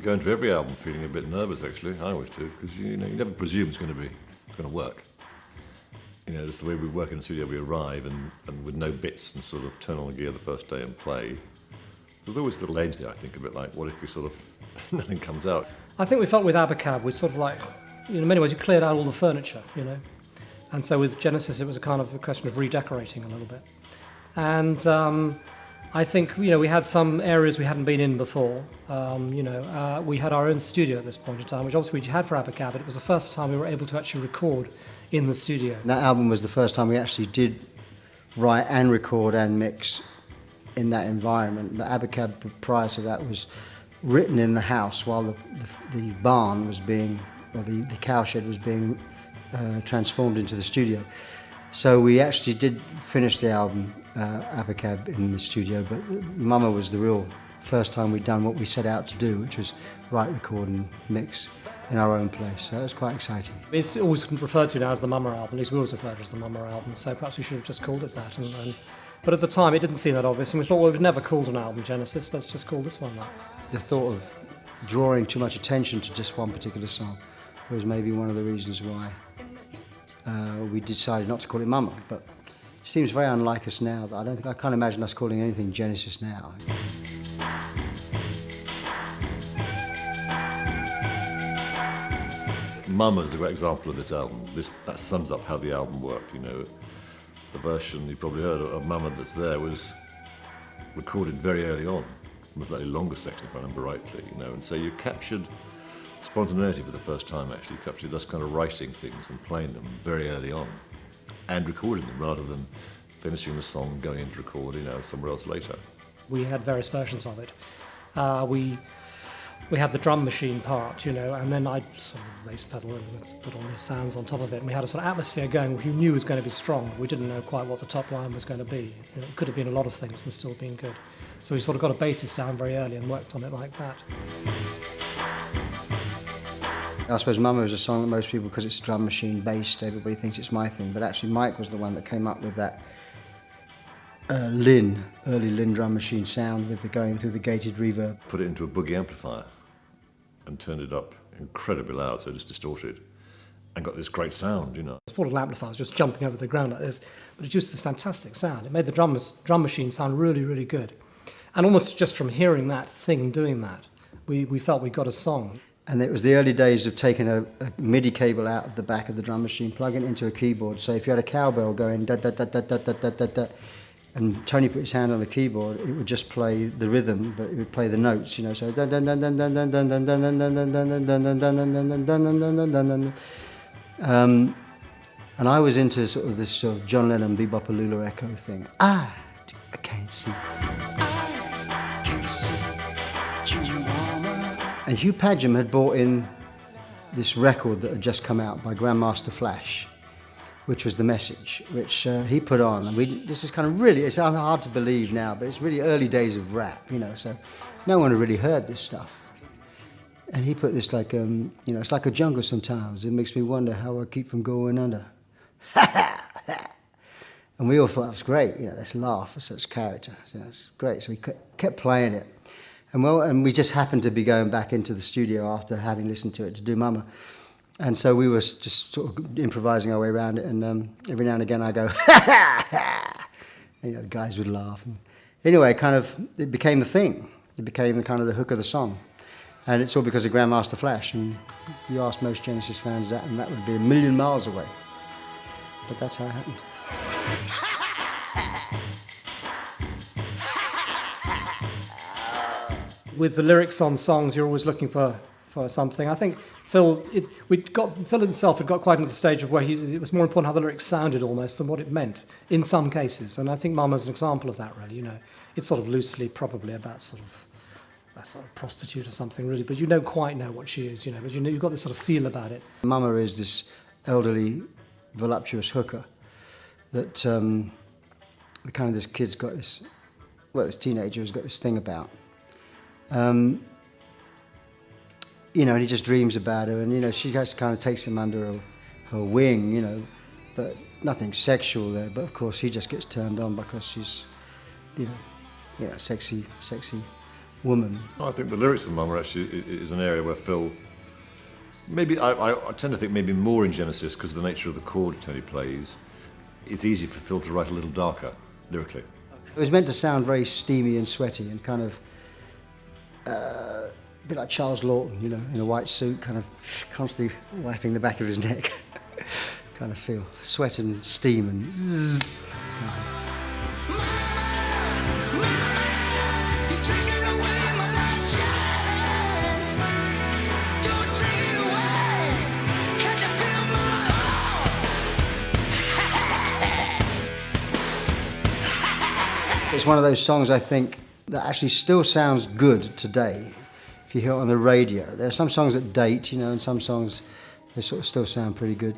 go into every album feeling a bit nervous, actually. I always do, because you never presume it's going to work. That's the way we work in the studio. We arrive and with no bits and sort of turn on the gear the first day and play. There's always a little edge there, I think, a bit like, what if we sort of, nothing comes out? I think we felt with 𝗶𝘃𝗏𝗶𝗄𝗏, we sort of like, in many ways, you cleared out all the furniture, And so with Genesis, it was a kind of a question of redecorating a little bit. And I think, we had some areas we hadn't been in before. We had our own studio at this point in time, which obviously we had for 𝗶𝘃𝗏𝗶𝗏𝗏, but it was the first time we were able to actually record in the studio. That album was the first time we actually did write and record and mix in that environment. The 𝗶𝘃𝗏𝗶𝗏𝗏 prior to that was written in the house while the barn was being, or the cowshed was being transformed into the studio. So we actually did finish the album 𝗶𝘃𝗏𝗶𝗏𝗏 in the studio, but Mama was the real first time we'd done what we set out to do, which was write, record and mix in our own place. So it was quite exciting. It's always referred to now as the Mama album, at least we always referred to it as the Mama album, so perhaps we should have just called it that. But at the time it didn't seem that obvious, and we thought, well, we've never called an album Genesis, let's just call this one that. The thought of drawing too much attention to just one particular song was maybe one of the reasons why we decided not to call it Mama, but it seems very unlike us now. I can't imagine us calling anything Genesis now. Mama's a great example of this album. That sums up how the album worked. The version you probably heard of Mama that's there was recorded very early on, from a slightly longer section, if I remember rightly. And so you captured spontaneity for the first time. Actually, you captured us kind of writing things and playing them very early on, and recording them rather than finishing the song, going into record, somewhere else later. We had various versions of it. We had the drum machine part, and then I sort of bass pedal and put all these sounds on top of it, and we had a sort of atmosphere going which we knew was going to be strong. We didn't know quite what the top line was going to be. It could have been a lot of things and still been good. So we sort of got a basis down very early and worked on it like that. I suppose Mama is a song that most people, because it's drum machine based, everybody thinks it's my thing, but actually Mike was the one that came up with that early Linn drum machine sound with going through the gated reverb. Put it into a boogie amplifier and turned it up incredibly loud, so it's distorted, and got this great sound, This portable amplifier was just jumping over the ground like this, but it produced this fantastic sound. It made the drum machine sound really, really good. And almost just from hearing that thing doing that, we felt we got a song. And it was the early days of taking a MIDI cable out of the back of the drum machine, plugging it into a keyboard. So if you had a cowbell going da da da da da da da da da, and Tony put his hand on the keyboard, it would just play the rhythm, but it would play the notes, so dun dun dun dun dun dun dun dun dun dun dun dun dun dun dun dun dun dun dun. And I was into sort of this sort of John Lennon 𝗵𝘃𝗏𝗏𝗏 echo thing. I can't see. And 𝗵𝘃𝗏𝗏𝗏𝗏 had brought in this record that had just come out by Grandmaster Flash, which was The Message, which he put on. And this is kind of really, it's hard to believe now, but it's really early days of rap, so no one had really heard this stuff. And he put this like, it's like a jungle sometimes. It makes me wonder how I keep from going under. And we all thought that was great, let's laugh at such character. So that's great. So we kept playing it. And we just happened to be going back into the studio after having listened to it to do Mama. And so we were just sort of improvising our way around it, and every now and again I go, the guys would laugh. And anyway, it became the thing. It became kind of the hook of the song. And it's all because of Grandmaster Flash. And you ask most Genesis fans that, and that would be a million miles away. But that's how it happened. With the lyrics on songs, you're always looking for something. I think Phil himself had got quite into the stage of where it was more important how the lyrics sounded almost than what it meant in some cases. And I think Mama's an example of that, really. It's sort of loosely probably about sort of a sort of prostitute or something, really. But you don't quite know what she is, But you've got this sort of feel about it. Mama is this elderly, voluptuous hooker that this kid's got this, this teenager has got this thing about. And he just dreams about her, and she just kind of takes him under her wing, but nothing sexual there. But of course, he just gets turned on because she's, sexy woman. I think the lyrics of Mama actually is an area where Phil, maybe, I tend to think maybe more in Genesis because of the nature of the chord Tony plays. It's easy for Phil to write a little darker, lyrically. It was meant to sound very steamy and sweaty and kind of a bit like Charles Lawton, you know, in a white suit, kind of constantly wiping the back of his neck. Kind of feel sweat and steam and zzz. It's one of those songs, I think, that actually still sounds good today if you hear it on the radio. There are some songs that date, you know, and some songs, they sort of still sound pretty good.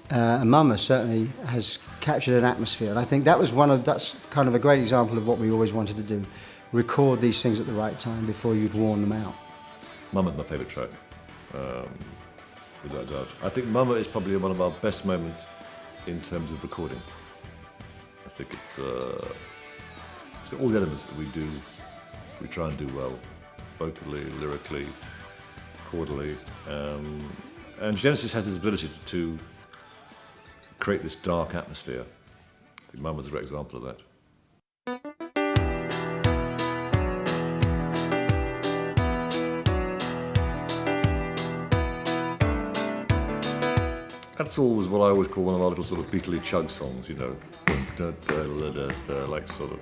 And Mama certainly has captured an atmosphere. And I think that's kind of a great example of what we always wanted to do. Record these things at the right time before you'd worn them out. Mama's my favourite track, without doubt. I think Mama is probably one of our best moments in terms of recording. I think it's got all the elements that we try and do well, vocally, lyrically, chordally. And Genesis has this ability to create this dark atmosphere. I think Mama's a great example of that. That's always what I always call one of our little sort of 𝗜脾𝘁𝗀𝗶𝗄𝗃 songs, you know, like sort of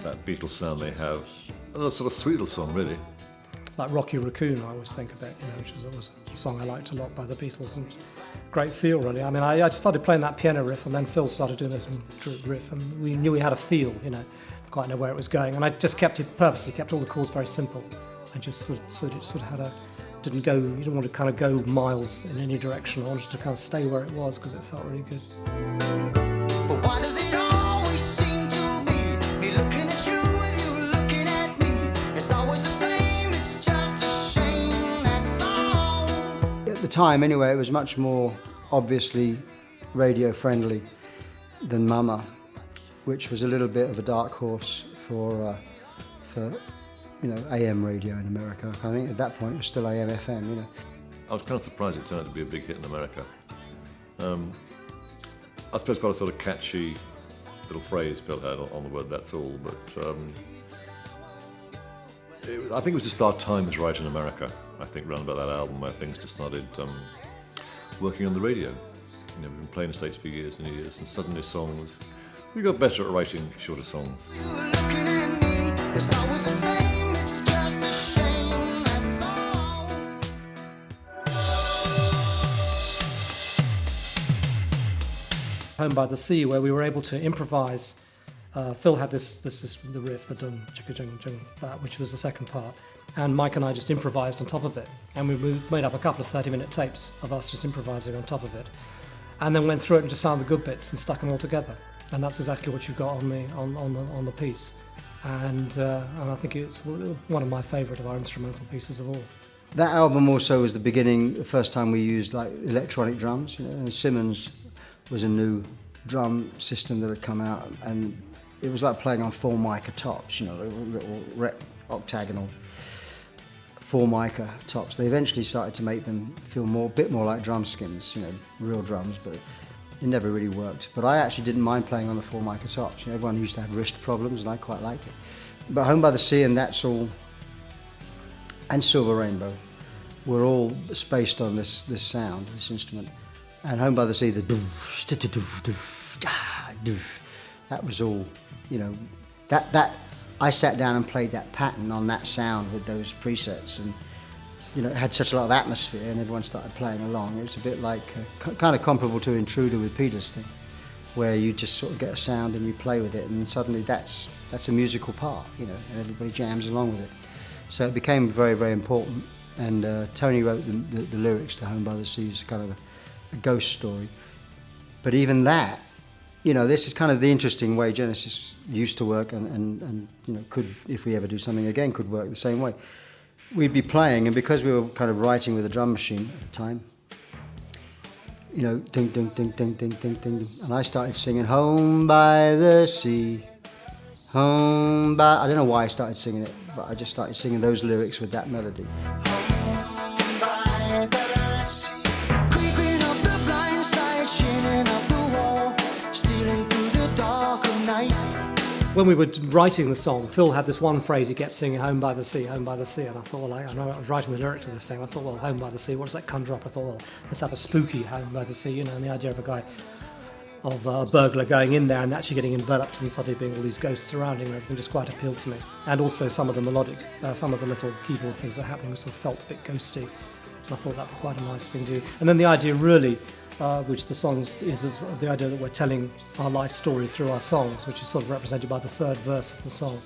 that Beatles sound they have. A sort of sweet little song, really. Like Rocky Raccoon, I always think about, you know, which was always a song I liked a lot by the Beatles, and great feel, really. I mean, I started playing that piano riff, and then Phil started doing this riff, and we knew we had a feel, you know, quite know where it was going, and I just purposely kept all the chords very simple, and just sort of had a. You didn't want to kind of go miles in any direction. I wanted to kind of stay where it was because it felt really good. But why does it always seem to be me looking at you with you looking at me? It's always the same, it's just a shame, that's all. At the time, anyway, it was much more obviously radio friendly than Mama, which was a little bit of a dark horse for you know, AM radio in America. I think at that point it was still AM, FM, you know. I was kind of surprised it turned out to be a big hit in America. I suppose quite a sort of catchy little phrase Phil had on the word "that's all," but I think it was just our time was right in America. I think round about that album where things just started working on the radio. You know, we've been playing in the States for years and years, and suddenly we got better at writing shorter songs. You looking at me, it's always the same, it's just a shame, that's all. Home by the Sea, where we were able to improvise. Phil had this the riff, the dum chicka jung jung, which was the second part, and Mike and I just improvised on top of it, and we made up a couple of 30-minute tapes of us just improvising on top of it, and then went through it and just found the good bits and stuck them all together, and that's exactly what you've got on the piece, and I think it's one of my favourite of our instrumental pieces of all. That album also was the first time we used like electronic drums, you know, and Simmons was a new drum system that had come out, and it was like playing on Formica tops, you know, little octagonal Formica tops. They eventually started to make them feel a bit more like drum skins, you know, real drums, but it never really worked. But I actually didn't mind playing on the Formica tops. You know, everyone used to have wrist problems, and I quite liked it. But Home by the Sea and That's All and Silver Rainbow were all spaced on this sound, this instrument. And Home by the Sea, the that was all, you know, that I sat down and played that pattern on that sound with those presets, and you know, it had such a lot of atmosphere, and everyone started playing along. It was a bit like kind of comparable to Intruder with Peter's thing, where you just sort of get a sound and you play with it, and suddenly that's a musical part, you know, and everybody jams along with it. So it became very, very important. And Tony wrote the lyrics to Home by the Sea. It's kind of a ghost story. But even that, you know, this is kind of the interesting way Genesis used to work, and you know, could, if we ever do something again, could work the same way. We'd be playing, and because we were kind of writing with a drum machine at the time, you know, ding, ding, ding, ding, ding, ding, ding, and I started singing Home by the Sea, Home by, I don't know why I started singing it, but I just started singing those lyrics with that melody. By the sea, creeping up the blind side, shining up the wall, stealing through the dark of night. When we were writing the song, Phil had this one phrase he kept singing, home by the sea, and I thought, well, I know I was writing the lyrics to this thing, I thought, well, home by the sea, what does that conjure up? I thought, well, let's have a spooky home by the sea, you know, and the idea of a guy, of a burglar going in there and actually getting enveloped and suddenly being all these ghosts surrounding him, everything just quite appealed to me. And also some of the melodic, some of the little keyboard things that were happening sort of felt a bit ghosty, and I thought that was quite a nice thing to do. And then the idea really, which the song is of the idea that we're telling our life story through our songs, which is sort of represented by the third verse of the song,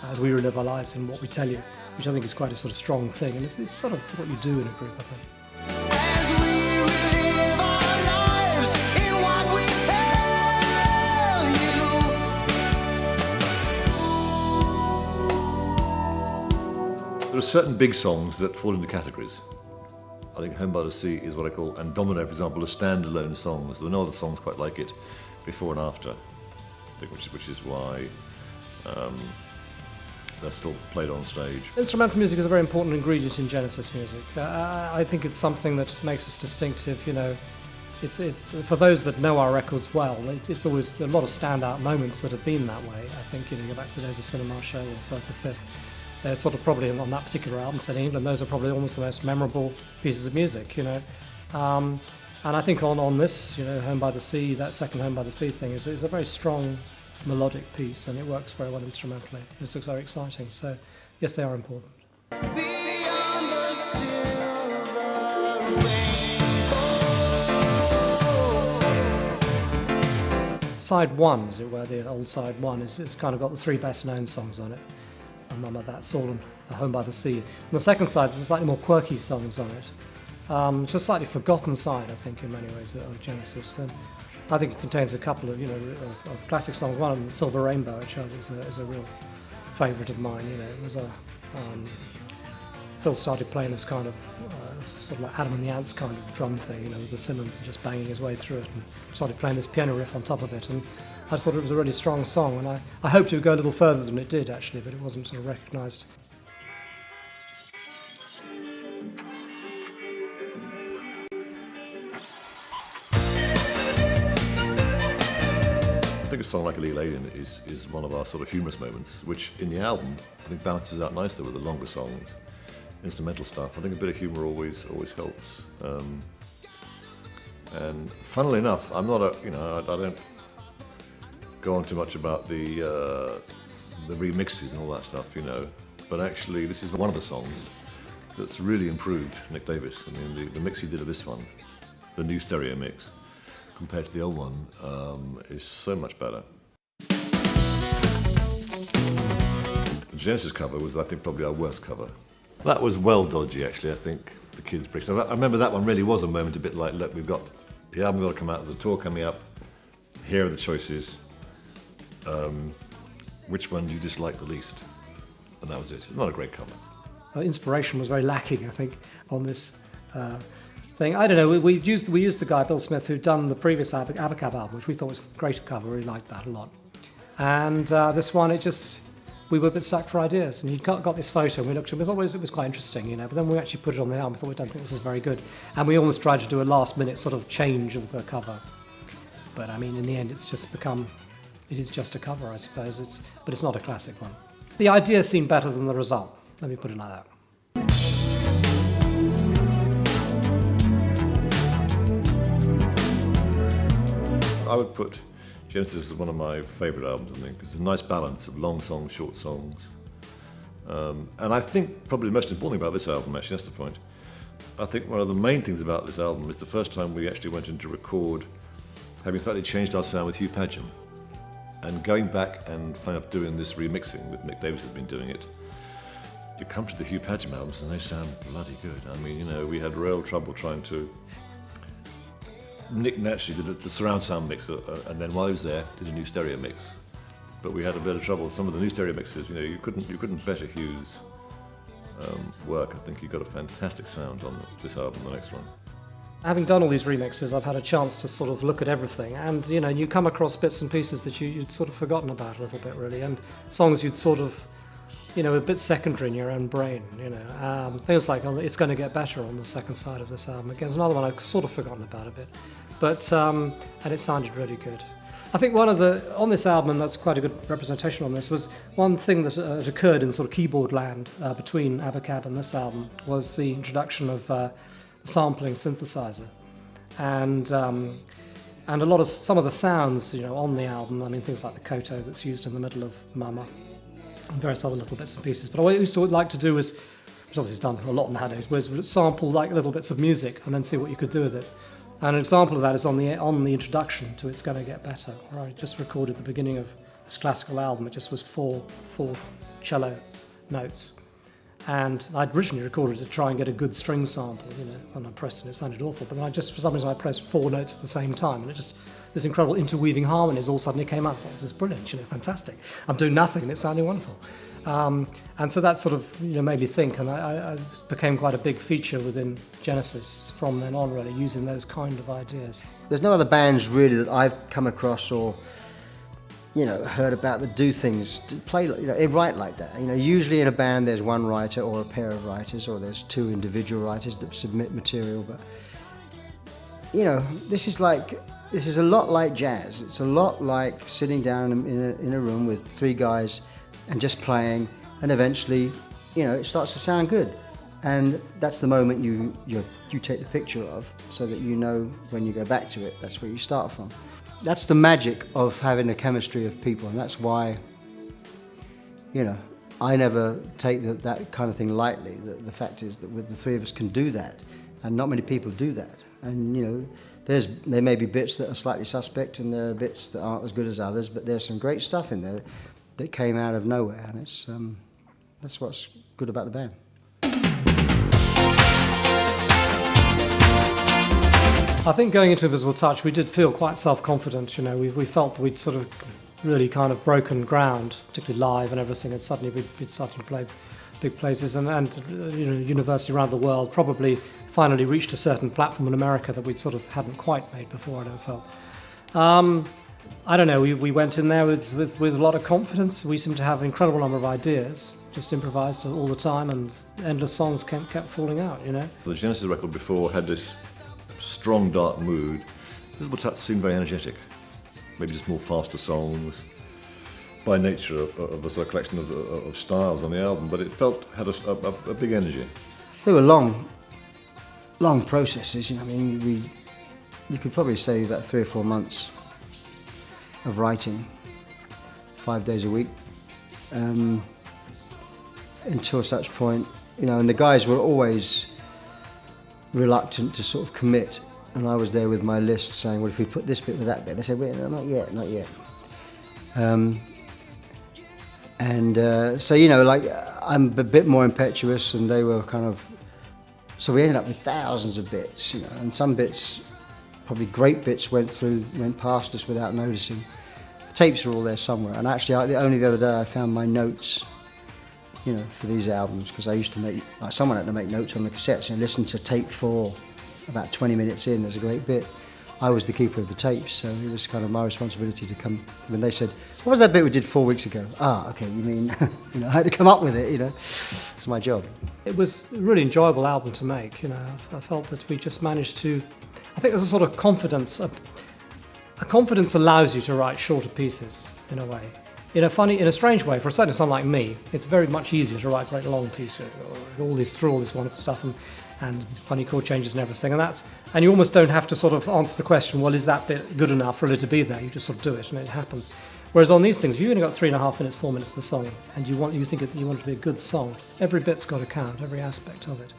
as we relive our lives in what we tell you, which I think is quite a sort of strong thing, and it's sort of what you do in a group, I think. As we relive our lives in what we tell you. There are certain big songs that fall into categories. I think Home by the Sea is what I call, and Domino, for example, are standalone songs. There are no other songs quite like it before and after, I think, which is why they're still played on stage. Instrumental music is a very important ingredient in Genesis music. I think it's something that makes us distinctive, you know. It's for those that know our records well, it's always a lot of standout moments that have been that way. I think, you know, you go back to the days of Cinema Show or Firth the Fifth. They're sort of probably on that particular album set in England, those are probably almost the most memorable pieces of music, you know. And I think on this, you know, Home by the Sea, that second Home by the Sea thing is a very strong melodic piece, and it works very well instrumentally. It's very exciting, so yes, they are important. Beyond the silver rainbow. Side one, as it were, the old side one, it's kind of got the three best known songs on it. Mama That's All and Home by the Sea. And the second side is slightly more quirky songs on it. It's a slightly forgotten side, I think, in many ways, of Genesis. And I think it contains a couple of, you know, of classic songs. One of them, Silver Rainbow, which is a real favourite of mine. You know, it was Phil started playing this kind of sort of like Adam and the Ants kind of drum thing, you know, with the Simmons and just banging his way through it, and started playing this piano riff on top of it. And I just thought it was a really strong song, and I hoped it would go a little further than it did, actually, but it wasn't sort of recognised. I think a song like 𝗜脾𝘁𝗶𝗶𝗄𝗏 is one of our sort of humorous moments, which in the album I think balances out nicely with the longer songs, instrumental stuff. I think a bit of humour always helps. And funnily enough, I'm not I don't go on too much about the remixes and all that stuff, you know. But actually, this is one of the songs that's really improved Mick Davis. I mean, the mix he did of this one, the new stereo mix, compared to the old one, is so much better. The Genesis cover was, I think, probably our worst cover. That was well dodgy, actually. I think the kids bricks. I remember that one really was a moment, a bit like, look, we've got the album got to come out, the tour coming up. Here are the choices. Which one do you dislike the least? And that was it. Not a great cover. Inspiration was very lacking, I think, on this thing. I don't know, we used the guy, Bill Smith, who'd done the previous 𝗶𝗶𝗶𝗶𝗄𝗏 album, which we thought was a great cover, we liked that a lot. And this one, we were a bit stuck for ideas, and he got this photo, and we looked at it, we thought it was quite interesting, you know, but then we actually put it on the album, we thought, we don't think this is very good. And we almost tried to do a last-minute sort of change of the cover. But I mean, in the end, it's just become, it is just a cover, I suppose, but it's not a classic one. The idea seemed better than the result, let me put it like that. I would put Genesis as one of my favourite albums, I think. It's a nice balance of long songs, short songs. And I think probably the most important thing about this album, actually, that's the point. I think one of the main things about this album is the first time we actually went in to record, having slightly changed our sound with 𝗜脾𝘁𝗁𝗏. And going back and doing this remixing with Mick Davis has been doing it, you come to the 𝗜脾𝘁𝗁𝗏 albums and they sound bloody good. I mean, you know, we had real trouble trying to... Nick naturally did the surround sound mix, and then while he was there, did a new stereo mix. But we had a bit of trouble with some of the new stereo mixes. You know, you couldn't better Hugh's work. I think he got a fantastic sound on this album, the next one. Having done all these remixes, I've had a chance to sort of look at everything, and you come across bits and pieces that you'd sort of forgotten about a little bit, really, and songs you'd sort of, a bit secondary in your own brain. Things like "It's Going to Get Better" on the second side of this album. Again, it's another one I've sort of forgotten about a bit, but and it sounded really good. I think on this album, and that's quite a good representation on this, was one thing that occurred in sort of keyboard land between 𝗶𝗶𝗄𝗏 and this album was the introduction of sampling synthesizer, and some of the sounds on the album. I mean, things like the koto that's used in the middle of Mama, and various other little bits and pieces. But what I used to like to do was, which obviously is done a lot nowadays, was sample like little bits of music and then see what you could do with it. And an example of that is on the introduction to "It's Going to Get Better," where I just recorded the beginning of this classical album. It just was four cello notes. And I'd originally recorded it to try and get a good string sample, when I pressed it sounded awful. But then for some reason I pressed 4 notes at the same time, and this incredible interweaving harmonies all suddenly came out. I thought, this is brilliant, fantastic. I'm doing nothing and it's sounding wonderful. And so that sort of made me think, and I just became quite a big feature within Genesis from then on, really, using those kind of ideas. There's no other bands really that I've come across or heard about that do things, play, write like that. Usually in a band there's one writer or a pair of writers, or there's 2 individual writers that submit material. But this is a lot like jazz. It's a lot like sitting down in a room with 3 guys and just playing, and eventually, it starts to sound good. And that's the moment you take the picture of, so that when you go back to it, that's where you start from. That's the magic of having a chemistry of people, and that's why, I never take that kind of thing lightly. The fact is that with the 3 of us can do that, and not many people do that. And there may be bits that are slightly suspect, and there are bits that aren't as good as others, but there's some great stuff in there that came out of nowhere, and that's what's good about the band. I think going into Invisible Touch, we did feel quite self-confident. We felt we'd sort of really kind of broken ground, particularly live and everything, and suddenly we'd started to play big places, and university around the world, probably finally reached a certain platform in America that we sort of hadn't quite made before, I don't felt. I don't know, we went in there with a lot of confidence. We seemed to have an incredible number of ideas, just improvised all the time, and endless songs kept falling out, The Genesis record before had this strong, dark mood. Invisible Touch seemed very energetic. Maybe just more faster songs, by nature of a sort of collection of styles on the album, but it had a big energy. They were long processes. You could probably say about 3 or 4 months of writing, 5 days a week, until such point, and the guys were always reluctant to sort of commit, and I was there with my list saying, well, if we put this bit with that bit, they said, well, no, not yet. So I'm a bit more impetuous, and they were kind of, so we ended up with thousands of bits, and some bits, probably great bits, went past us without noticing. The tapes are all there somewhere, and actually only the other day I found my notes, for these albums, because I used to make, someone had to make notes on the cassettes, and listen to tape 4, about 20 minutes in, there's a great bit. I was the keeper of the tapes, so it was kind of my responsibility to come. When they said, what was that bit we did 4 weeks ago? Okay, you mean, I had to come up with it, It's my job. It was a really enjoyable album to make, I felt that we just managed to, I think there's a sort of confidence, a confidence allows you to write shorter pieces, in a way. In a strange way, for a certain someone like me, it's very much easier to write a great long piece, through all this wonderful stuff and funny chord changes and everything, and you almost don't have to sort of answer the question, well, is that bit good enough for it to be there? You just sort of do it, and it happens. Whereas on these things, if you've only got 3.5 minutes, 4 minutes of the song, and you think that you want it to be a good song, every bit's got to count, every aspect of it.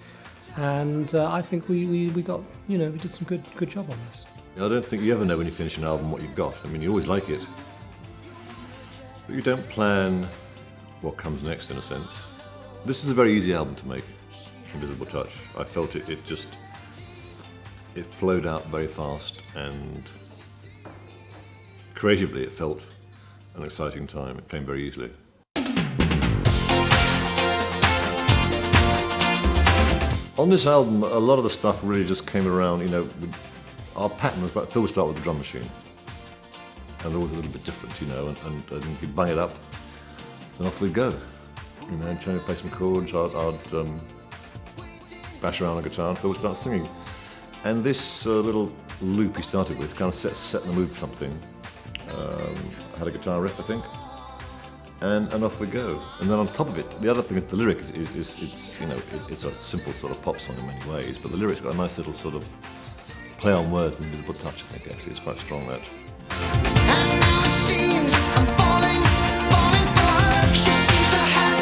And I think we got, we did some good job on this. I don't think you ever know when you finish an album what you've got. You always like it. But you don't plan what comes next, in a sense. This is a very easy album to make, Invisible Touch. I felt it flowed out very fast, and creatively it felt an exciting time. It came very easily. On this album, a lot of the stuff really just came around, our pattern was Phil would start with the drum machine. And always a little bit different, and he'd bang it up, and off we'd go. And Tony would play some chords, I'd bash around on guitar, and Phil would start singing. And this little loop he started with kind of set the mood for something. Had a guitar riff, I think, and off we go. And then on top of it, the other thing is the lyric it's a simple sort of pop song in many ways, but the lyrics got a nice little sort of play on words with invisible touch, I think, actually. It's quite strong, that. And now it seems I'm falling for her. She seems to have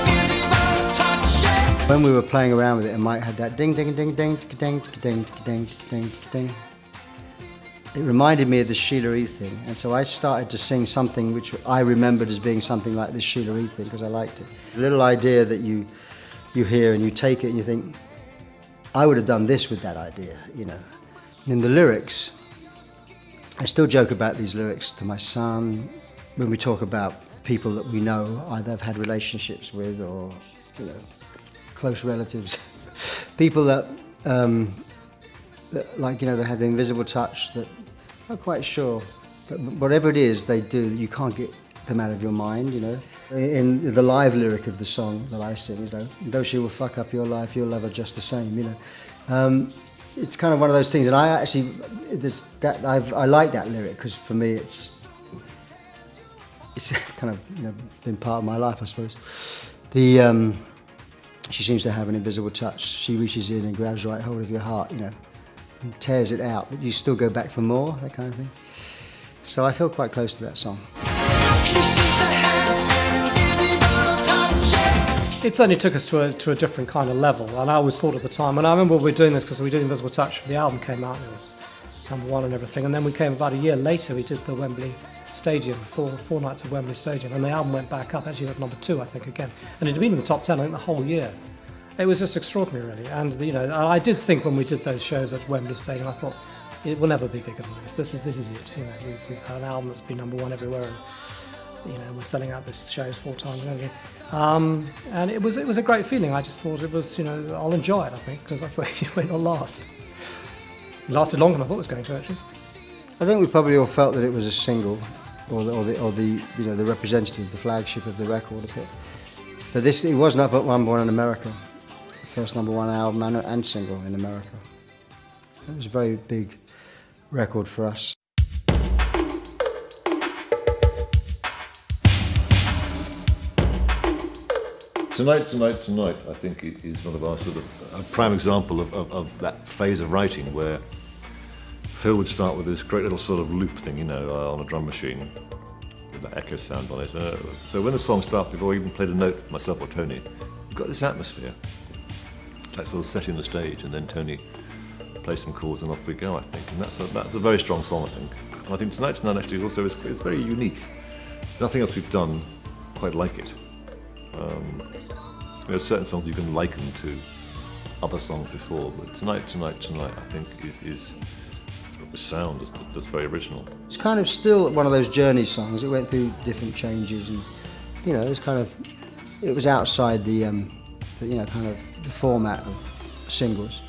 invisible touch. Yeah. When we were playing around with it, and Mike had that ding, ding, ding, ding, ding, ding, ding, ding, ding. It reminded me of the 𝗜脾𝘁𝗲𝗏𝗃𝗄𝗏 thing, and so I started to sing something which I remembered as being something like this 𝗜脾𝘁𝗏𝗏𝗃𝗏 thing, because I liked it. The little idea that you hear and you take it and you think, I would have done this with that idea, In the lyrics, I still joke about these lyrics to my son when we talk about people that we know, either have had relationships with or, close relatives. People that they had the invisible touch that I'm not quite sure, but whatever it is they do, you can't get them out of your mind, In the live lyric of the song that I sing, though she will fuck up your life, you'll love her just the same, It's kind of one of those things, and I actually, I like that lyric, because for me it's kind of been part of my life, I suppose. She seems to have an invisible touch. She reaches in and grabs right hold of your heart, and tears it out, but you still go back for more, that kind of thing. So I feel quite close to that song. She seems to have invisible touch. Yeah. It certainly took us to a different kind of level, and I always thought at the time, and I remember we were doing this because we did Invisible Touch, the album came out, and it was #1 and everything, and then we came about a year later, we did the Wembley Stadium, four nights at Wembley Stadium, and the album went back up, actually at #2, I think, again, and it had been in the top 10, I think, the whole year. It was just extraordinary, really, and I did think when we did those shows at Wembley Stadium, I thought, it will never be bigger than this. This is it. We've had an album that's been #1 everywhere, and we're selling out these shows 4 times and everything. And it was a great feeling. I just thought it was, I'll enjoy it, I think, because I thought it went on last. It lasted longer than I thought it was going to, actually. I think we probably all felt that it was a single, or the representative, the flagship of the record. But it was #1 in America, the first #1 album and single in America. It was a very big record for us. Tonight, I think it is one of our sort of a prime example of that phase of writing where Phil would start with this great little sort of loop thing, on a drum machine with that echo sound on it. So when the song starts, before I even played a note, myself or Tony, we've got this atmosphere, like sort of setting the stage, and then Tony plays some chords and off we go, I think. And that's a very strong song, I think. And I think Tonight actually also is very unique. Nothing else we've done quite like it. There are certain songs you can liken to other songs before, but Tonight, I think is the sound is very original. It's kind of still one of those journey songs. It went through different changes, and it was outside the kind of the format of singles.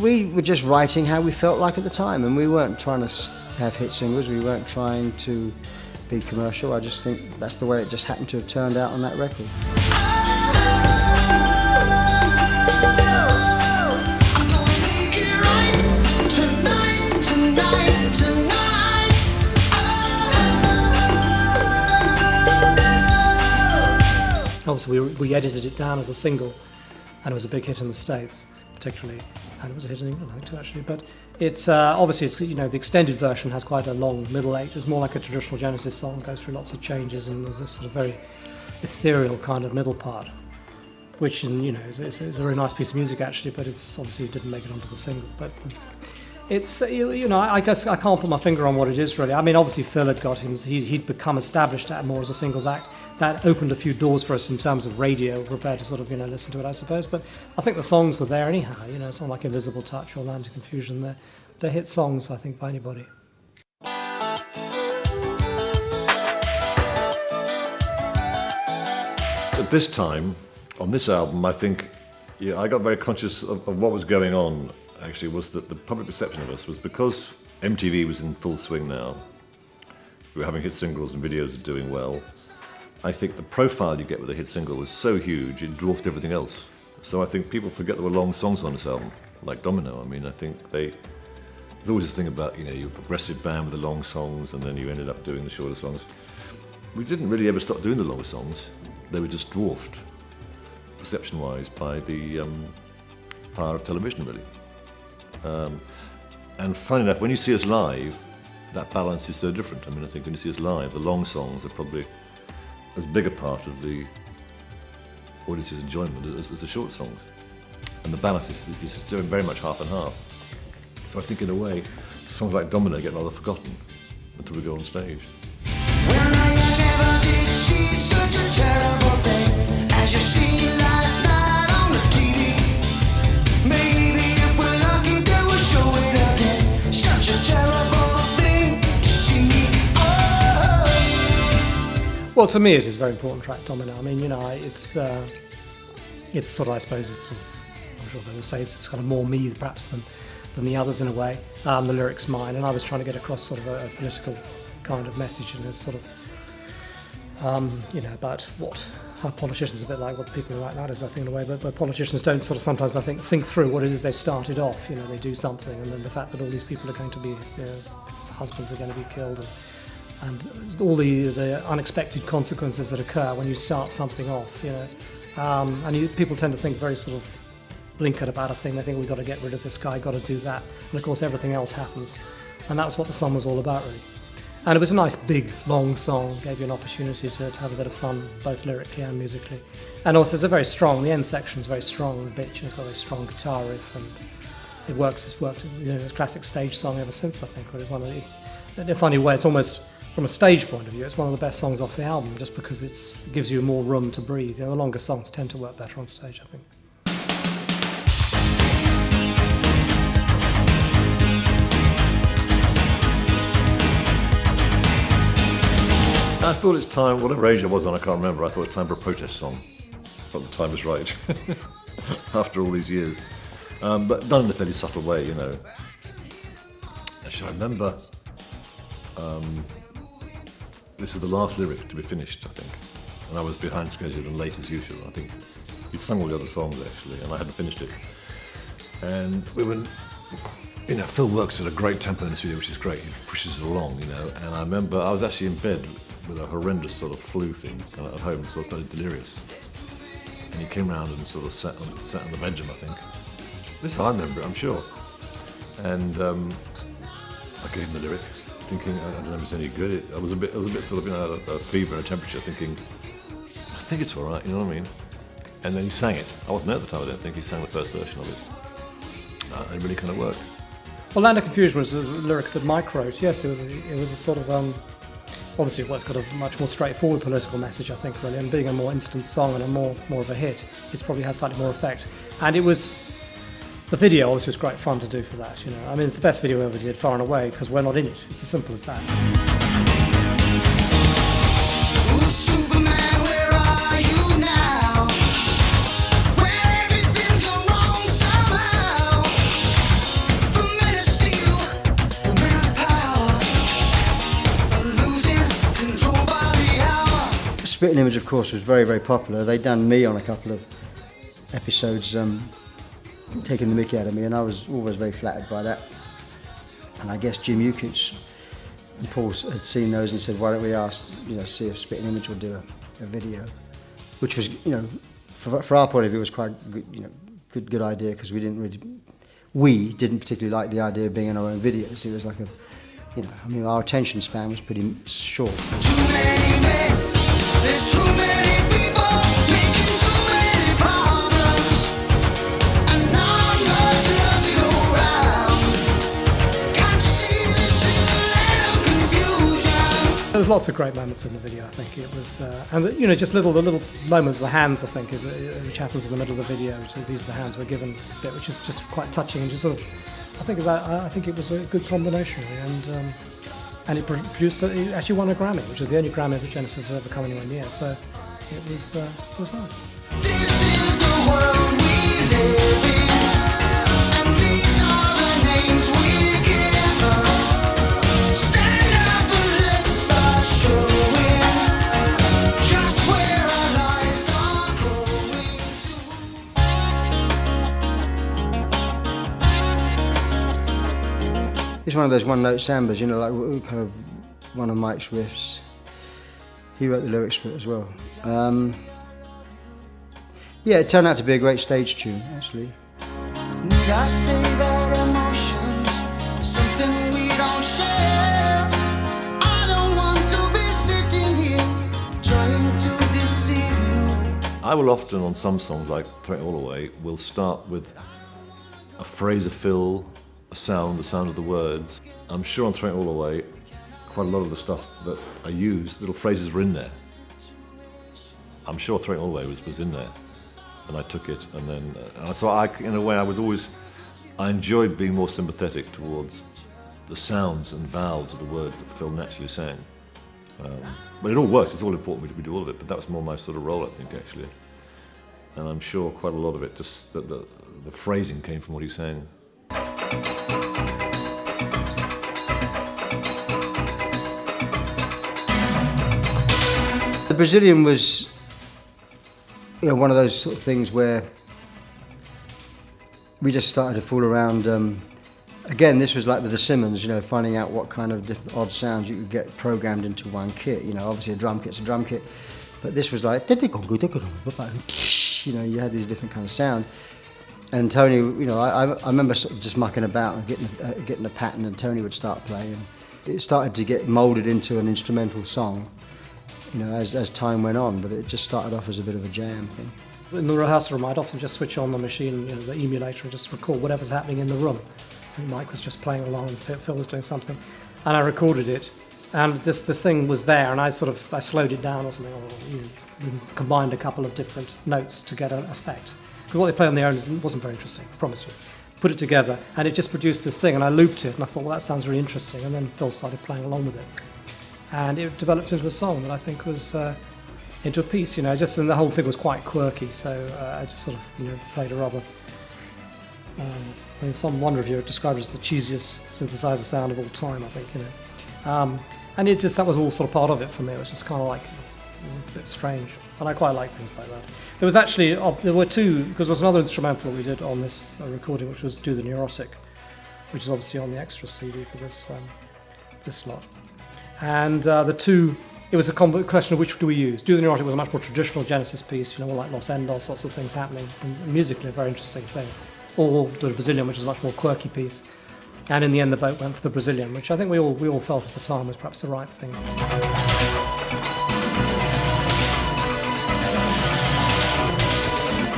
We were just writing how we felt like at the time, and we weren't trying to have hit singles. We weren't trying to be commercial. I just think that's the way it just happened to have turned out on that record. I'm gonna make it right tonight. Obviously, we edited it down as a single, and it was a big hit in the States, particularly, and it was a hit in England, I think, too, actually. But it's obviously, the extended version has quite a long middle eight. It's more like a traditional Genesis song, goes through lots of changes, and there's this sort of very ethereal kind of middle part, which, is a very nice piece of music, actually, but it's obviously didn't make it onto the single. But it's, I guess I can't put my finger on what it is, really. I mean, obviously, Phil had got him, he'd become established more as a singles act. That opened a few doors for us in terms of radio. We're prepared to sort of, listen to it, I suppose. But I think the songs were there anyhow. A song like Invisible Touch or Land of Confusion, they're hit songs, I think, by anybody. At this time, On this album, I think, yeah, I got very conscious of what was going on, actually, was that the public perception of us was because MTV was in full swing now, we were having hit singles and videos were doing well. I think the profile you get with a hit single was so huge, it dwarfed everything else. So I think people forget there were long songs on this album, like Domino. I mean, I think there's always this thing about, you know, you're a progressive band with the long songs and then you ended up doing the shorter songs. We didn't really ever stop doing the longer songs. They were just dwarfed, perception-wise, by the power of television, really. And funny enough, when you see us live, that balance is so different. I mean, I think when you see us live, the long songs are probably as big a part of the audience's enjoyment as the short songs. And the balance is doing very much half and half. So I think in a way, songs like Domino get rather forgotten until we go on stage. Well, I never did see such a terrible thing as you seen last night on the TV. Maybe if we're lucky, they will show it again. Such a terrible thing to see. Oh. Well, to me, it is a very important track, Domino. I mean, you know, it's sort of, I suppose, I'm sure they will say it's kind of more me, perhaps, than the others in a way. The lyrics mine, and I was trying to get across sort of a political kind of message, and it's sort of, you know, about how politicians are a bit like what the people who write nowadays, I think, in a way, but politicians don't sort of sometimes, I think through what it is they've started off. You know, they do something, and then the fact that all these people are going to be, you know, people's husbands are going to be killed, and all the unexpected consequences that occur when you start something off, you know. People tend to think very sort of blinkered about a thing. They think we've got to get rid of this guy, got to do that. And of course everything else happens. And that's what the song was all about, really. And it was a nice, big, long song, gave you an opportunity to have a bit of fun, both lyrically and musically. And also it's a very strong, the end section is very strong, the bit, it's got a very strong guitar riff, and it works, it's worked, you know, it's a classic stage song ever since, I think. But it's one of the, in a funny way, it's almost, from a stage point of view, it's one of the best songs off the album, just because it gives you more room to breathe. You know, the longer songs tend to work better on stage, I think. I thought it's time, whatever age I was on, I can't remember, I thought it's time for a protest song. I thought the time was right, after all these years. But done in a fairly subtle way, you know. Actually, I remember, this is the last lyric to be finished, I think. And I was behind schedule and late as usual. I think he'd sung all the other songs, actually, and I hadn't finished it. And we were, you know, Phil works at a great tempo in the studio, which is great. He pushes it along, you know. And I remember I was actually in bed with a horrendous sort of flu thing at home, so I started delirious. And he came round and sort of sat on the bedroom, I think. This I remember it, I'm sure. And I gave him the lyric, thinking, I don't know if it's any good. I was a bit sort of, you know, a fever and a temperature, thinking, I think it's all right, you know what I mean? And then he sang it. I wasn't there at the time, I don't think. He sang the first version of it. And it really kind of worked. Well, Land of Confusion was a lyric that Mike wrote. Yes, it was a sort of, obviously it's got a much more straightforward political message, I think, really, and being a more instant song and a more of a hit, it's probably had slightly more effect. And it was, the video obviously was great fun to do for that, you know. I mean, it's the best video we ever did, far and away, because we're not in it. It's as simple as that. Spitting Image, of course, was very, very popular. They'd done me on a couple of episodes, taking the mickey out of me, and I was always very flattered by that. And I guess Jim Ukich and Paul had seen those and said, why don't we ask, you know, see if Spitting Image will do a video, which was, you know, for our point of view, was quite good, you know, good idea, because we didn't particularly like the idea of being in our own videos. It was like a, you know, I mean, our attention span was pretty short. Too many men. There's too many people making too many problems, and not much love to go around. Can't you see this is a land of confusion? There was lots of great moments in the video, I think. It was, and you know, just the little moment of the hands, I think, which happens in the middle of the video. So these are the hands we're given bit, which is just quite touching and just sort of, I think it was a good combination, really, and it produced, it actually won a Grammy, which is the only Grammy that Genesis have ever come anywhere near. So it was nice. This is the world we live in, and these are the names we give them. Stand up and let's start showing just where our lives are going to. It's one of those one-note sambas, you know, like kind of one of Mike's riffs. He wrote the lyrics for it as well. Yeah, it turned out to be a great stage tune, actually. Need I say that emotions is something we don't share? I don't want to be sitting here trying to deceive you. I will often, on some songs like Throw It All Away, will start with a phrase, a fill, a sound, the sound of the words. I'm sure on Throw It All Away, quite a lot of the stuff that I used, little phrases were in there. I'm sure Throw It All Away was in there. And I took it, and then, so in a way, I enjoyed being more sympathetic towards the sounds and vowels of the words that Phil naturally sang. But it all works, it's all important we do all of it, but that was more my sort of role, I think, actually. And I'm sure quite a lot of it, just that the phrasing came from what he sang. The Brazilian was, you know, one of those sort of things where we just started to fool around. Again, this was like with the Simmons, you know, finding out what kind of different odd sounds you could get programmed into one kit. You know, obviously a drum kit's a drum kit, but this was like, you know, you had these different kind of sound. And Tony, you know, I remember sort of just mucking about and getting a pattern, and Tony would start playing. It started to get moulded into an instrumental song, you know, as time went on, but it just started off as a bit of a jam thing. In the rehearsal room, I'd often just switch on the machine, you know, the emulator, and just record whatever's happening in the room. I think Mike was just playing along, and Phil was doing something, and I recorded it. And this thing was there, and I slowed it down or something, or we combined a couple of different notes to get an effect. Because what they play on their own wasn't very interesting, I promise you. Put it together, and it just produced this thing, and I looped it, and I thought, well, that sounds really interesting. And then Phil started playing along with it. And it developed into a song that I think was into a piece, you know, just, and the whole thing was quite quirky, so I just sort of, you know, played a rather, one reviewer described it as the cheesiest synthesizer sound of all time, I think, you know. And it just, that was all sort of part of it for me. It was just kind of like a bit strange, and I quite like things like that. There was actually, there were two, because there was another instrumental we did on this recording, which was Do the Neurotic, which is obviously on the extra CD for this lot. And the two, it was a question of which do we use. Do the Neurotic was a much more traditional Genesis piece, you know, like Los Endos, lots of things happening, and musically a very interesting thing. Or the Brazilian, which is a much more quirky piece. And in the end, the vote went for the Brazilian, which I think we all felt at the time was perhaps the right thing.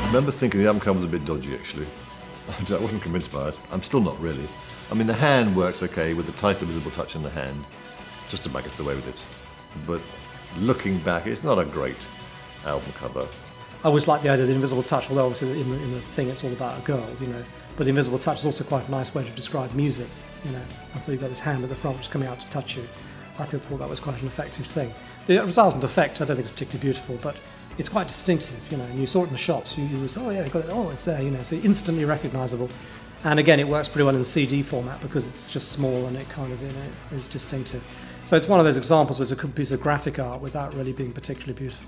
I remember thinking the album cover was a bit dodgy, actually. I wasn't convinced by it. I'm still not really. I mean, the hand works okay with the title Visible Touch in the hand. Just about gets away with it. But looking back, it's not a great album cover. I always like the idea of the invisible touch, although obviously in the thing it's all about a girl, you know. But the invisible touch is also quite a nice way to describe music, you know. And so you've got this hand at the front which is coming out to touch you. I thought that was quite an effective thing. The resultant effect I don't think is particularly beautiful, but it's quite distinctive, you know. And you saw it in the shops, you was, oh yeah, they got it, oh, it's there, you know. So instantly recognisable. And again, it works pretty well in the CD format because it's just small and it kind of, you know, is distinctive. So it's one of those examples where it's a piece of graphic art without really being particularly beautiful.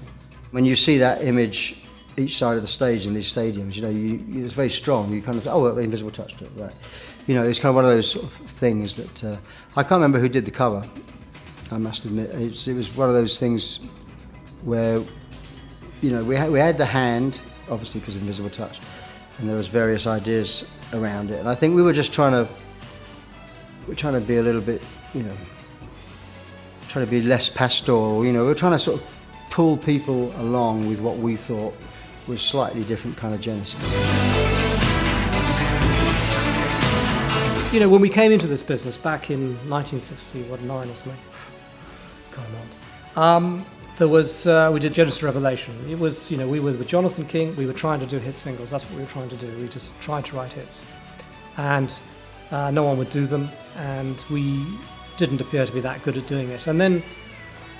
When you see that image each side of the stage in these stadiums, you know, it's very strong. You kind of, oh, well, the invisible touch to it, right? You know, it's kind of one of those sort of things that I can't remember who did the cover. I must admit, it was one of those things where, you know, we had the hand, obviously because of invisible touch, and there was various ideas around it. And I think we were just trying to be a little bit, you know, trying to be less pastoral. You know, we're trying to sort of pull people along with what we thought was slightly different kind of Genesis. You know, when we came into this business back in 1969 or something, there was we did Genesis Revelation. It was, you know, we were with Jonathan King. We were trying to do hit singles. That's what we were trying to do. We just tried to write hits, and no one would do them, and we didn't appear to be that good at doing it. And then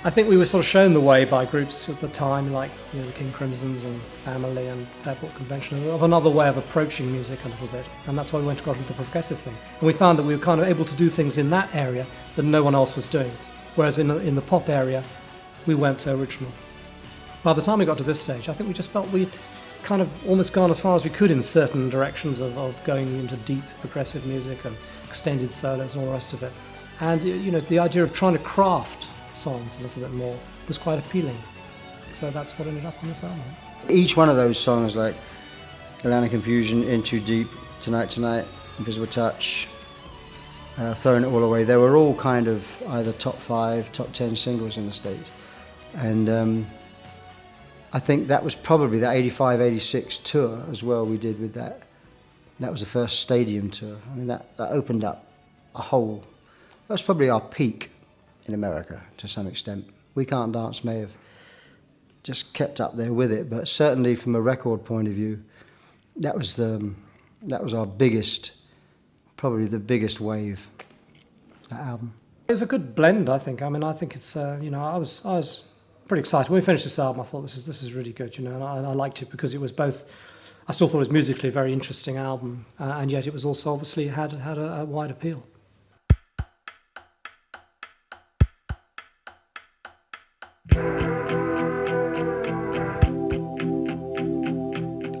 I think we were sort of shown the way by groups at the time, like the King Crimsons and Family and Fairport Convention, of another way of approaching music a little bit, and that's why we went to go into the progressive thing. And we found that we were kind of able to do things in that area that no one else was doing, whereas in the pop area, we weren't so original. By the time we got to this stage, I think we just felt we'd kind of almost gone as far as we could in certain directions of going into deep progressive music and extended solos and all the rest of it. And the idea of trying to craft songs a little bit more was quite appealing. So that's what ended up on this album. Each one of those songs, like Atlantic Confusion, In Too Deep, Tonight Tonight, Invisible Touch, Throwing It All Away, they were all kind of either top 5, top 10 singles in the States. And I think that was probably the 85-86 tour as well we did with that. That was the first stadium tour. I mean, that opened up a whole... That was probably our peak in America to some extent. We Can't Dance may have just kept up there with it, but certainly from a record point of view, that was our biggest, probably the biggest wave, that album. It was a good blend, I think. I mean, I think it's I was pretty excited when we finished this album. I thought this is really good, and I liked it because it was both. I still thought it was musically a very interesting album, and yet it was also obviously had a wide appeal.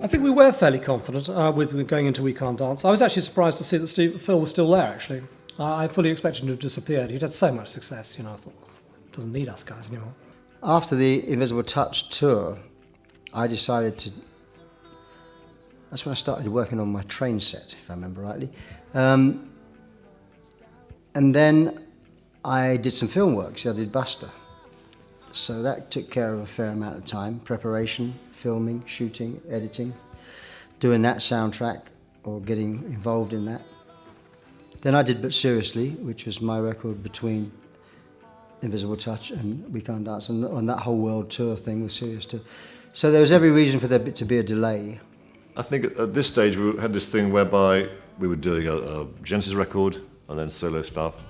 I think we were fairly confident with going into We Can't Dance. I was actually surprised to see that Phil was still there, actually. I fully expected him to have disappeared. He'd had so much success, I thought, he doesn't need us guys anymore. After the Invisible Touch tour, I decided to... That's when I started working on my train set, if I remember rightly. And then I did some film work, so I did Buster. So that took care of a fair amount of time, preparation, filming, shooting, editing, doing that soundtrack or getting involved in that. Then I did But Seriously, which was my record between Invisible Touch and We Can't Dance, and on that whole world tour thing with Serious Tour. So there was every reason for there to be a delay. I think at this stage we had this thing whereby we were doing a Genesis record and then solo stuff,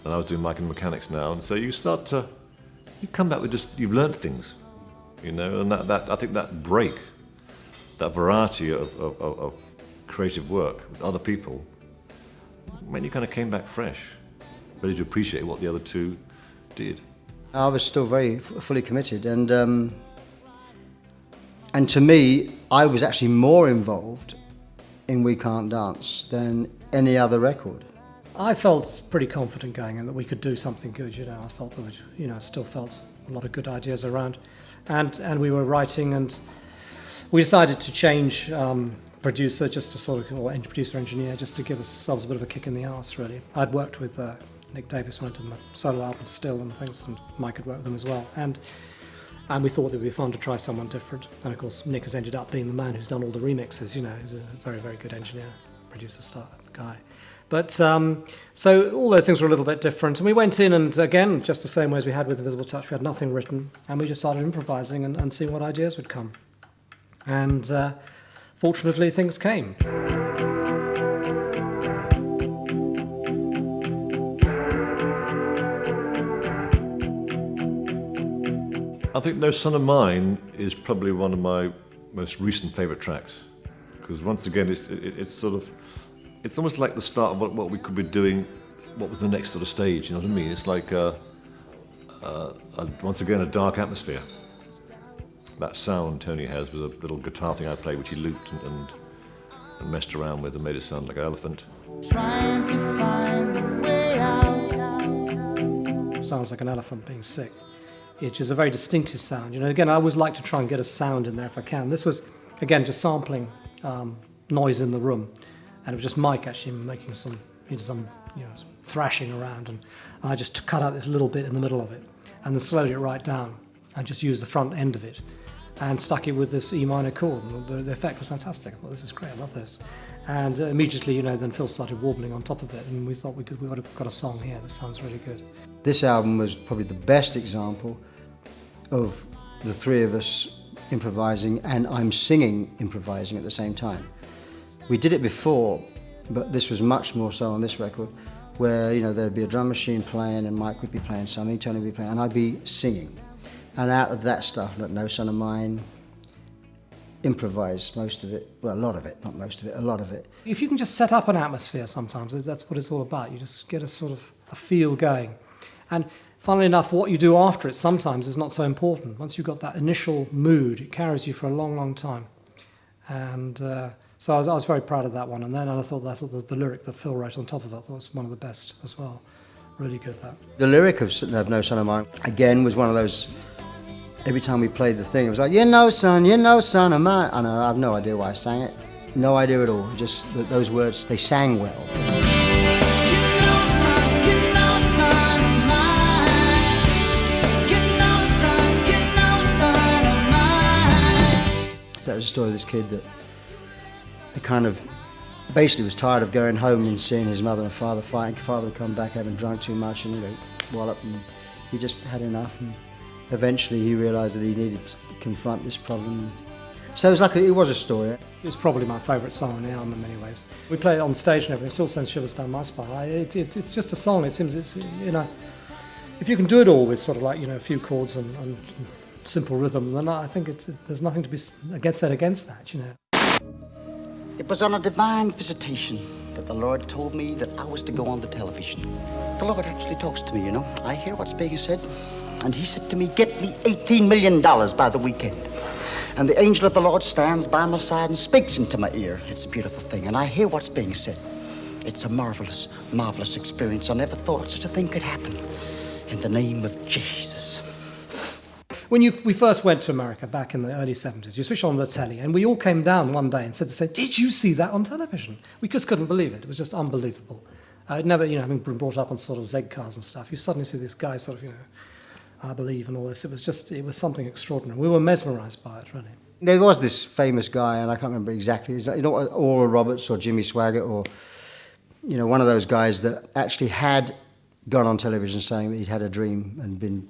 and I was doing Mike and Mechanics now, and so you come back with you've learnt things, and that I think that break, that variety of creative work with other people, meant you kind of came back fresh, ready to appreciate what the other two did. I was still very fully committed, and to me, I was actually more involved in We Can't Dance than any other record. I felt pretty confident going in that we could do something good. I felt that I still felt a lot of good ideas around, and we were writing, and we decided to change producer just to or producer engineer just to give ourselves a bit of a kick in the arse. Really, I'd worked with Nick Davis when I did my solo album Still and things, and Mike had worked with them as well, and we thought it would be fun to try someone different. And of course, Nick has ended up being the man who's done all the remixes. He's a very, very good engineer, producer style guy. But so all those things were a little bit different, and we went in, and again, just the same way as we had with Invisible Touch, we had nothing written, and we just started improvising and seeing what ideas would come. And fortunately, things came. I think No Son of Mine is probably one of my most recent favourite tracks, because once again, it's almost like the start of what we could be doing, what was the next sort of stage, you know what I mean? It's like, once again, a dark atmosphere. That sound Tony has was a little guitar thing I played, which he looped and messed around with and made it sound like an elephant. Trying to find the way out. Sounds like an elephant being sick, which is a very distinctive sound. Again, I always like to try and get a sound in there if I can. This was, again, just sampling noise in the room. And it was just Mike actually making some thrashing around, and I just cut out this little bit in the middle of it, and then slowed it right down, and just used the front end of it, and stuck it with this E minor chord, and the effect was fantastic. I thought, this is great, I love this. And immediately, then Phil started warbling on top of it, and we thought we got a song here. This sounds really good. This album was probably the best example of the three of us improvising, and I'm singing improvising at the same time. We did it before, but this was much more so on this record, where, you know, there'd be a drum machine playing and Mike would be playing something, Tony would be playing, and I'd be singing. And out of that stuff, like No Son of Mine, improvised most of it, well, a lot of it, not most of it, a lot of it. If you can just set up an atmosphere sometimes, that's what it's all about. You just get a sort of a feel going. And funnily enough, what you do after it sometimes is not so important. Once you've got that initial mood, it carries you for a long, long time. And so I was very proud of that one. And then I thought the lyric that Phil wrote on top of it was one of the best as well. Really good, that. The lyric of No Son of Mine, again, was one of those, every time we played the thing, it was like, you know, son of mine. I know, I have no idea why I sang it. No idea at all. Just those words, they sang well. So that was a story of this kid that kind of basically was tired of going home and seeing his mother and father fighting. Father would come back having drunk too much and, you know, wallop, and he just had enough. And eventually he realised that he needed to confront this problem. So it was like it was a story. It's probably my favourite song on the album in many ways. We play it on stage and everything. It still sends shivers down my spine. It's just a song. It seems it's, you know, if you can do it all with sort of like, you know, a few chords and simple rhythm, then I think there's nothing to be against that, you know. It was on a divine visitation that the Lord told me that I was to go on the television. The Lord actually talks to me, you know. I hear what's being said. And he said to me, get me $18 million by the weekend. And the angel of the Lord stands by my side and speaks into my ear. It's a beautiful thing, and I hear what's being said. It's a marvelous, marvelous experience. I never thought such a thing could happen. In the name of Jesus. When we first went to America back in the early 70s, you switched on the telly, and we all came down one day and said the same, did you see that on television? We just couldn't believe it. It was just unbelievable. I'd never, you know, having been brought up on sort of 𝗜𝘁𝗲𝗄𝗃 and stuff, you suddenly see this guy sort of, you know, I believe and all this. It was something extraordinary. We were mesmerised by it, really. There was this famous guy, and I can't remember exactly, you know, Oral Roberts or Jimmy Swaggart or, you know, one of those guys that actually had gone on television saying that he'd had a dream and been,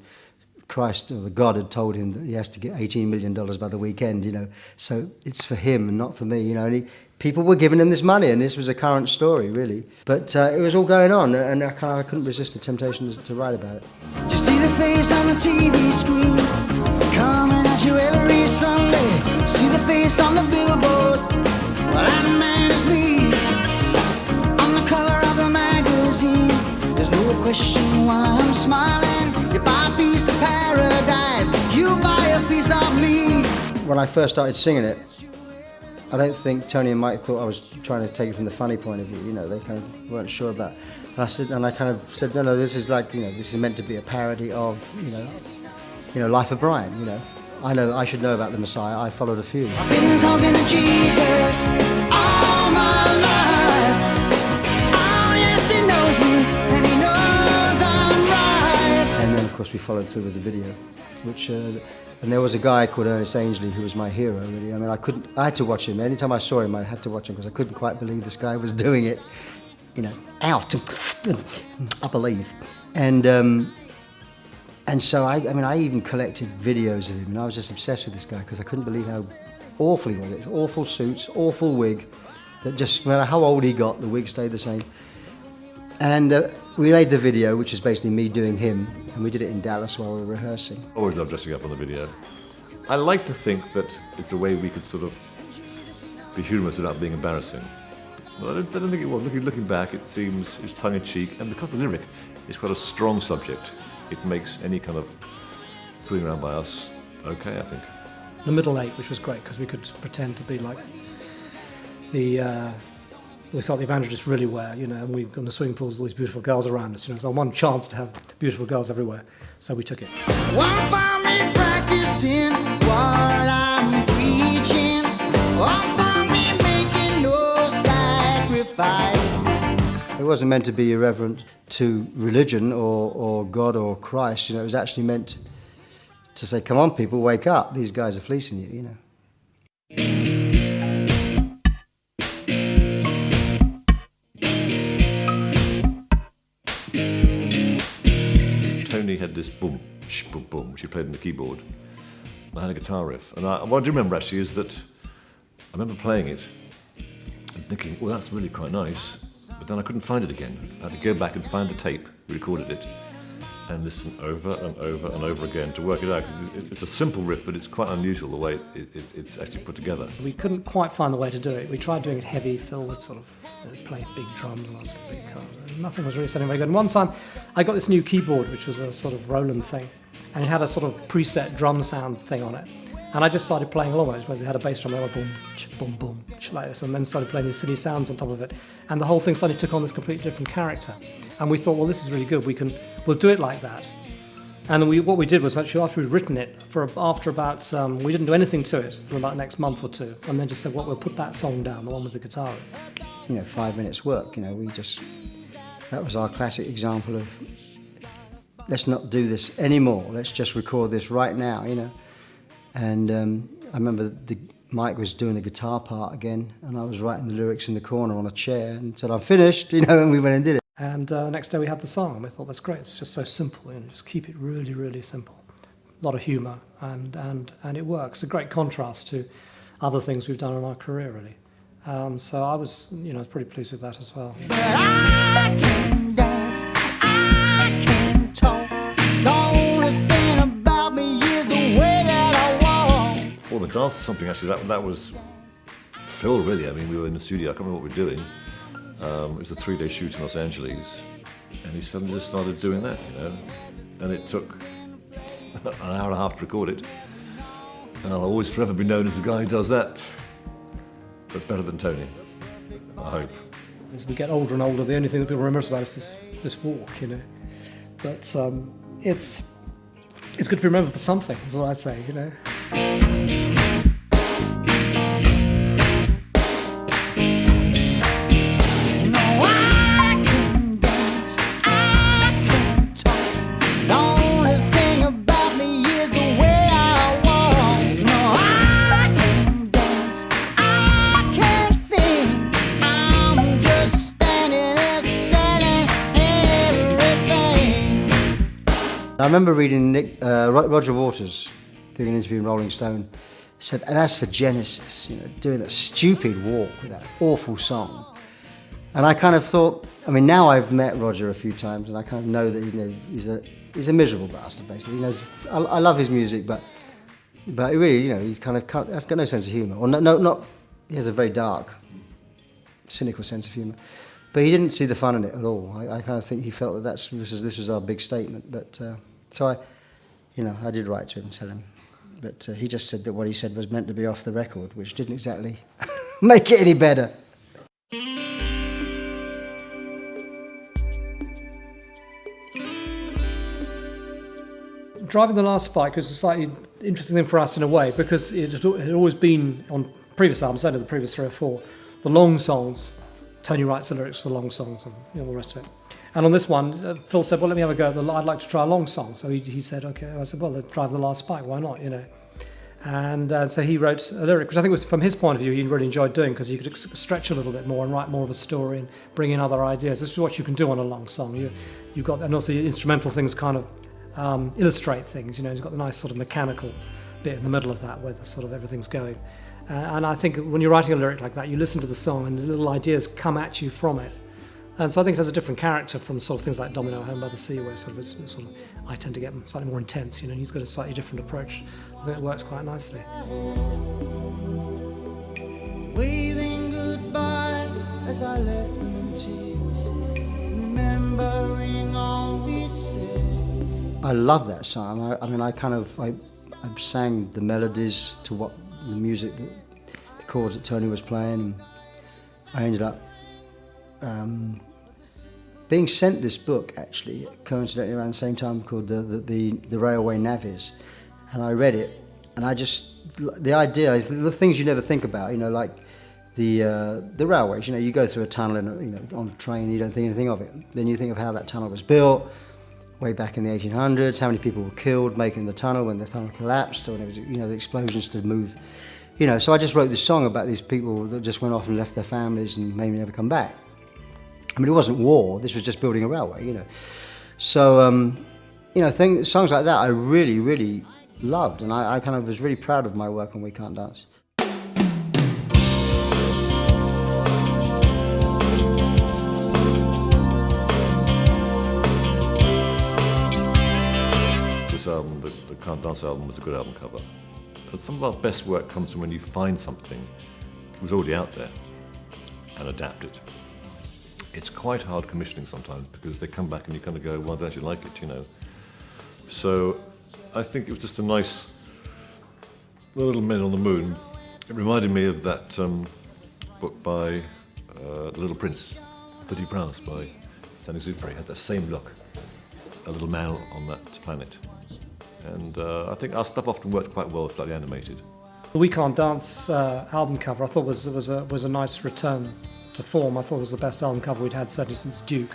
Christ or the God had told him that he has to get $18 million by the weekend, you know. So it's for him and not for me, you know. And people were giving him this money, and this was a current story, really. But it was all going on, and I couldn't resist the temptation to write about it. You see the face on the TV screen, coming at you every Sunday. See the face on the billboard, well, that man is me. On the cover of the magazine, there's no question why I'm smiling. You buy a piece of paradise, you buy a piece of me. When I first started singing it, I don't think Tony and Mike thought I was trying to take it from the funny point of view. You know, they kind of weren't sure about it. And I kind of said, no, this is like, you know, this is meant to be a parody of, you know, Life of Brian. You know, I should know about the Messiah. I followed a few. I've been talking to Jesus all my life. Oh yes, he knows me, and he knows I'm right. And then, of course, we followed through with the video, which. And there was a guy called Ernest Ainsley who was my hero, really. I mean, I had to watch him. Anytime I saw him, I had to watch him because I couldn't quite believe this guy was doing it, you know, out, I believe. And so, I even collected videos of him, and I was just obsessed with this guy because I couldn't believe how awful he was. It was awful suits, awful wig, that just, no matter how old he got, the wig stayed the same. And we made the video, which is basically me doing him, and we did it in Dallas while we were rehearsing. Always love dressing up on the video. I like to think that it's a way we could sort of be humorous without being embarrassing. Well, I don't think it was. Looking back, it seems it's tongue-in-cheek, and because the lyric is quite a strong subject, it makes any kind of fooling around by us okay, I think. The middle eight, which was great, because we could pretend to be like we felt the evangelists really were, you know, and we've got the swimming pools, all these beautiful girls around us, you know, so one chance to have beautiful girls everywhere, so we took it. One for me practicing what I'm preaching, one for me making no sacrifice. It wasn't meant to be irreverent to religion or God or Christ, you know, it was actually meant to say, come on people, wake up, these guys are fleecing you, you know. Tony had this boom, sh, boom, boom, which he played on the keyboard. And I had a guitar riff. And what I do remember actually is that I remember playing it and thinking, well, that's really quite nice. but then I couldn't find it again. I had to go back and find the tape, we recorded it, and listen over and over and over again to work it out. 'Cause it's a simple riff, but it's quite unusual the way it's actually put together. We couldn't quite find the way to do it. We tried doing it heavy. Phil would sort of play big drums and I was big. Nothing was really sounding very good. And one time I got this new keyboard, which was a sort of Roland thing, and it had a sort of preset drum sound thing on it. And I just started playing along with it. It had a bass drum, boom, boom, boom, like this, and then started playing these silly sounds on top of it. And the whole thing suddenly took on this completely different character. And we thought, well, this is really good. We'll do it like that. And what we did was actually after we'd written it, we didn't do anything to it for about the next month or two, and then just said, well, we'll put that song down, the one with the guitar riff. 5 minutes work, that was our classic example of, let's not do this anymore, let's just record this right now, And I remember Mike was doing the guitar part again, and I was writing the lyrics in the corner on a chair and said, I'm finished, and we went and did it. And the next day we had the song, and we thought, that's great, it's just so simple, just keep it really, really simple. A lot of humour, and it works. A great contrast to other things we've done in our career, really. So I was, pretty pleased with that as well. But I can dance, I can talk. The only thing about me is the way that I walk. Well, the dance is something actually, that was Phil really. I mean, we were in the studio, I can't remember what we were doing. It was a 3-day shoot in Los Angeles, and he suddenly just started doing that, and it took an hour and a half to record it. And I'll always forever be known as the guy who does that, but better than Tony, I hope. As we get older and older, the only thing that people remember us about is this walk, But it's good to be remembered for something, is what I'd say, I remember reading Roger Waters doing an interview in Rolling Stone, said, and as for Genesis, doing that stupid walk with that awful song. And I kind of thought, now I've met Roger a few times, and I kind of know that he's a miserable bastard, basically. I love his music, but really, he's kind of has got no sense of humour. Or not. He has a very dark, cynical sense of humour. But he didn't see the fun in it at all. I kind of think he felt that this was our big statement. But so I did write to him and tell him. But he just said that what he said was meant to be off the record, which didn't exactly make it any better. Driving the Last Spike was a slightly interesting thing for us in a way, because it had always been on previous albums, certainly the previous 3 or 4, the long songs. Tony writes the lyrics for the long songs and all the rest of it. And on this one, Phil said, well, let me have a go. I'd like to try a long song. So he said, okay. I said, well, let's Drive the Last Spike. Why not, And so he wrote a lyric, which I think was, from his point of view, he really enjoyed doing, because he could stretch a little bit more and write more of a story and bring in other ideas. This is what you can do on a long song. You've got, and also instrumental things kind of illustrate things. You've got the nice sort of mechanical bit in the middle of that where the sort of everything's going. And I think when you're writing a lyric like that, you listen to the song and the little ideas come at you from it. And so I think it has a different character from sort of things like Domino, Home by the Sea, where I tend to get slightly more intense, and he's got a slightly different approach. I think it works quite nicely. Waving goodbye as I left them in tears, remembering all we'd said. I love that song. I sang the melodies to what the music, the chords that Tony was playing, and I ended up being sent this book, actually, coincidentally around the same time, called the Railway Navvies, and I read it, and the idea, the things you never think about, like the railways, you go through a tunnel and on a train, you don't think anything of it. Then you think of how that tunnel was built way back in the 1800s, how many people were killed making the tunnel when the tunnel collapsed, or there was, the explosions to move, So I just wrote this song about these people that just went off and left their families and maybe never come back. It wasn't war. This was just building a railway, So, songs like that I really, really loved, and I kind of was really proud of my work on We Can't Dance. Can't Dance album was a good album cover. And some of our best work comes from when you find something that was already out there and adapt it. It's quite hard commissioning sometimes because they come back and you kind of go, well, don't you like it, you know? So I think it was just a nice Little Men on the Moon. It reminded me of that book by The Little Prince, Petit Prince by Saint-Exupéry. It had that same look, a little man on that planet. And I think our stuff often works quite well, slightly animated. The We Can't Dance album cover I thought was a nice return to form. I thought it was the best album cover we'd had certainly since Duke.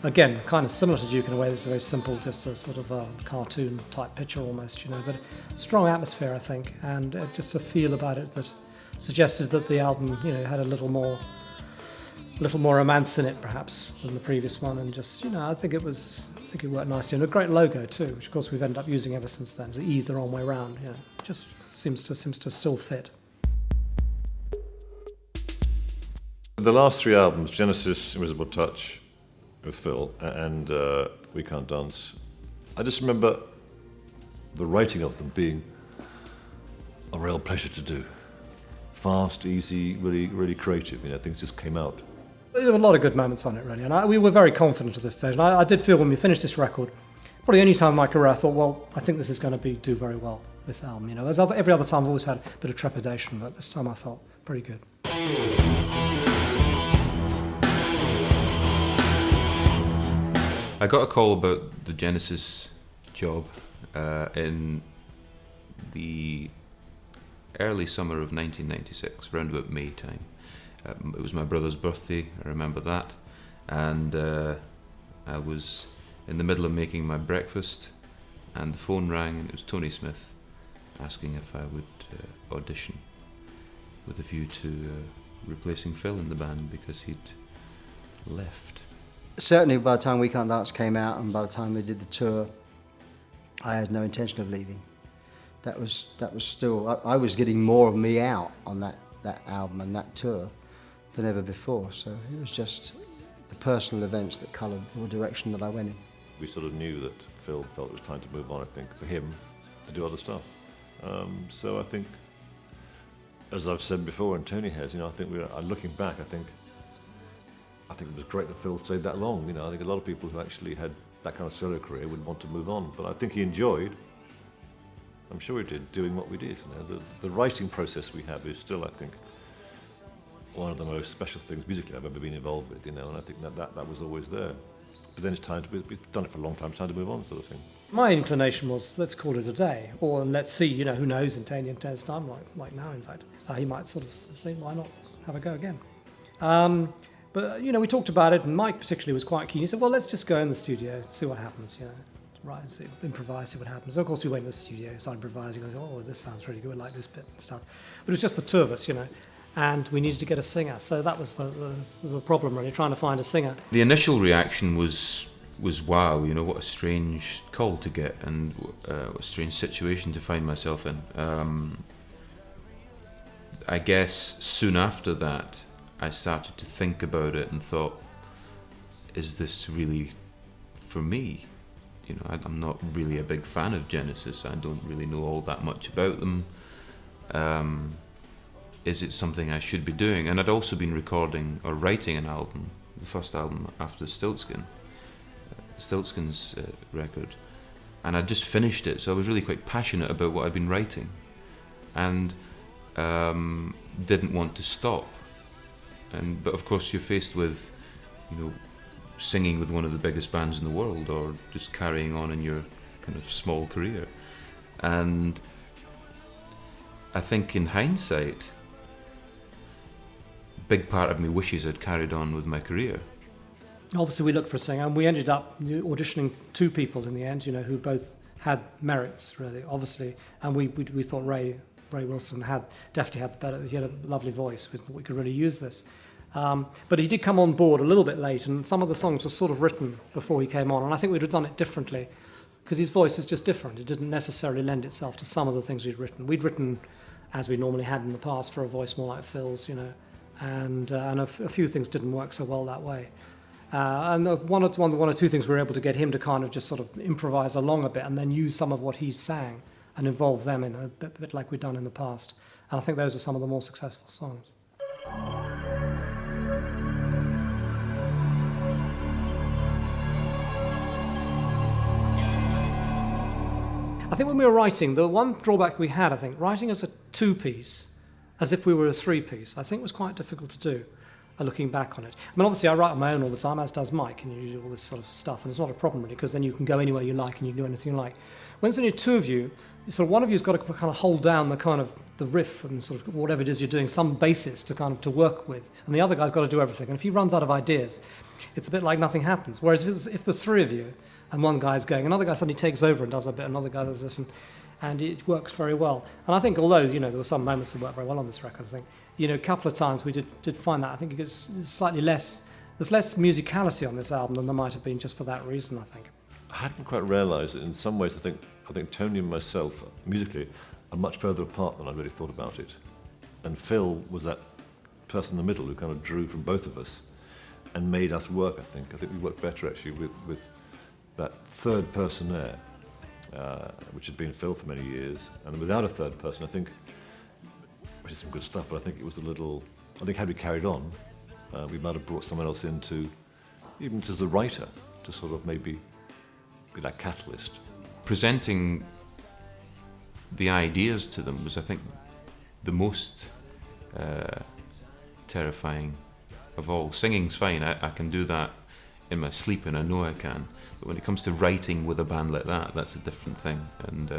Again, kind of similar to Duke in a way. It's very simple, just a sort of a cartoon type picture almost, you know, but strong atmosphere, I think, and just a feel about it that suggested that the album, you know, had a little more romance in it perhaps than the previous one, and just, you know, I think it worked nicely, and a great logo too, which of course we've ended up using ever since then. The E's the wrong way round, you know, just seems to still fit. The last three albums, Genesis, Invisible Touch with Phil, and We Can't Dance, I just remember the writing of them being a real pleasure to do. Fast, easy, really, really creative, you know, things just came out. There were a lot of good moments on it, really, and we were very confident at this stage. And I did feel when we finished this record, probably the only time in my career I thought, well, I think this is going to do very well, this album. You know, as every other time I've always had a bit of trepidation, but this time I felt pretty good. I got a call about the Genesis job in the early summer of 1996, around about May time. It was my brother's birthday, I remember that, and I was in the middle of making my breakfast, and the phone rang, and it was Tony Smith asking if I would audition with a view to replacing Phil in the band because he'd left. Certainly by the time We Can't Dance came out and by the time we did the tour, I had no intention of leaving. That was still, I was getting more of me out on that album and that tour than ever before, so it was just the personal events that coloured the direction that I went in. We sort of knew that Phil felt it was time to move on, I think, for him to do other stuff. So I think, as I've said before and Tony has, you know, I think looking back, I think it was great that Phil stayed that long. You know, I think a lot of people who actually had that kind of solo career would want to move on, but I think he enjoyed, I'm sure he did, doing what we did. You know, the writing process we have is still, I think, one of the most special things musically I've ever been involved with, you know, and I think that was always there. But then it's time we've done it for a long time, it's time to move on, sort of thing. My inclination was, let's call it a day, or let's see, you know, who knows in 10 years' time, like now, in fact. He might sort of say, why not have a go again? But, you know, we talked about it, and Mike particularly was quite keen. He said, well, let's just go in the studio and see what happens, you know. Right, so improvise, see what happens. So of course we went to the studio, started improvising, goes, oh, this sounds really good, I like this bit and stuff. But it was just the two of us, you know, and we needed to get a singer. So that was the problem, really, trying to find a singer. The initial reaction was wow, you know, what a strange call to get, and what a strange situation to find myself in. I guess soon after that, I started to think about it and thought, is this really for me? You know, I'm not really a big fan of Genesis. I don't really know all that much about them. Is it something I should be doing? And I'd also been recording or writing an album, the first album after Stiltskin's record, and I'd just finished it, so I was really quite passionate about what I'd been writing, and didn't want to stop. But of course, you're faced with, you know, singing with one of the biggest bands in the world, or just carrying on in your kind of small career. And I think in hindsight, a big part of me wishes I'd carried on with my career. Obviously we looked for a singer, and we ended up auditioning two people in the end, you know, who both had merits, really, obviously. And we thought Ray Wilson definitely had the better, he had a lovely voice, we thought we could really use this. But he did come on board a little bit late, and some of the songs were sort of written before he came on, and I think we'd have done it differently, because his voice is just different. It didn't necessarily lend itself to some of the things we'd written. We'd written, as we normally had in the past, for a voice more like Phil's, you know, and a few things didn't work so well that way. And one or two things we were able to get him to kind of just sort of improvise along a bit and then use some of what he sang and involve them in a bit like we've done in the past. And I think those are some of the more successful songs. I think when we were writing, the one drawback we had, I think, writing as a two-piece, as if we were a three-piece, I think was quite difficult to do, looking back on it. I mean, obviously I write on my own all the time, as does Mike, and you do all this sort of stuff, and it's not a problem really, because then you can go anywhere you like and you can do anything you like. When it's only two of you, sort of one of you's got to kind of hold down the kind of the riff and sort of whatever it is you're doing, some basis to kind of to work with, and the other guy's got to do everything. And if he runs out of ideas, it's a bit like nothing happens. Whereas if there's three of you, and one guy's going, another guy suddenly takes over and does a bit, another guy does this, and it works very well. And I think although, there were some moments that worked very well on this record, I think, a couple of times we did find that. I think it's slightly less, there's less musicality on this album than there might have been just for that reason, I think. I hadn't quite realised that in some ways I think Tony and myself, musically, are much further apart than I really thought about it. And Phil was that person in the middle who kind of drew from both of us and made us work, I think. I think we worked better actually with that third person there, which had been Phil for many years. And without a third person, I think, which is some good stuff, but I think it was I think had we carried on, we might have brought someone else in even to the writer, to sort of maybe be that catalyst. Presenting the ideas to them was, I think, the most terrifying of all. Singing's fine, I can do that in my sleep and I know I can, but when it comes to writing with a band like that, that's a different thing. And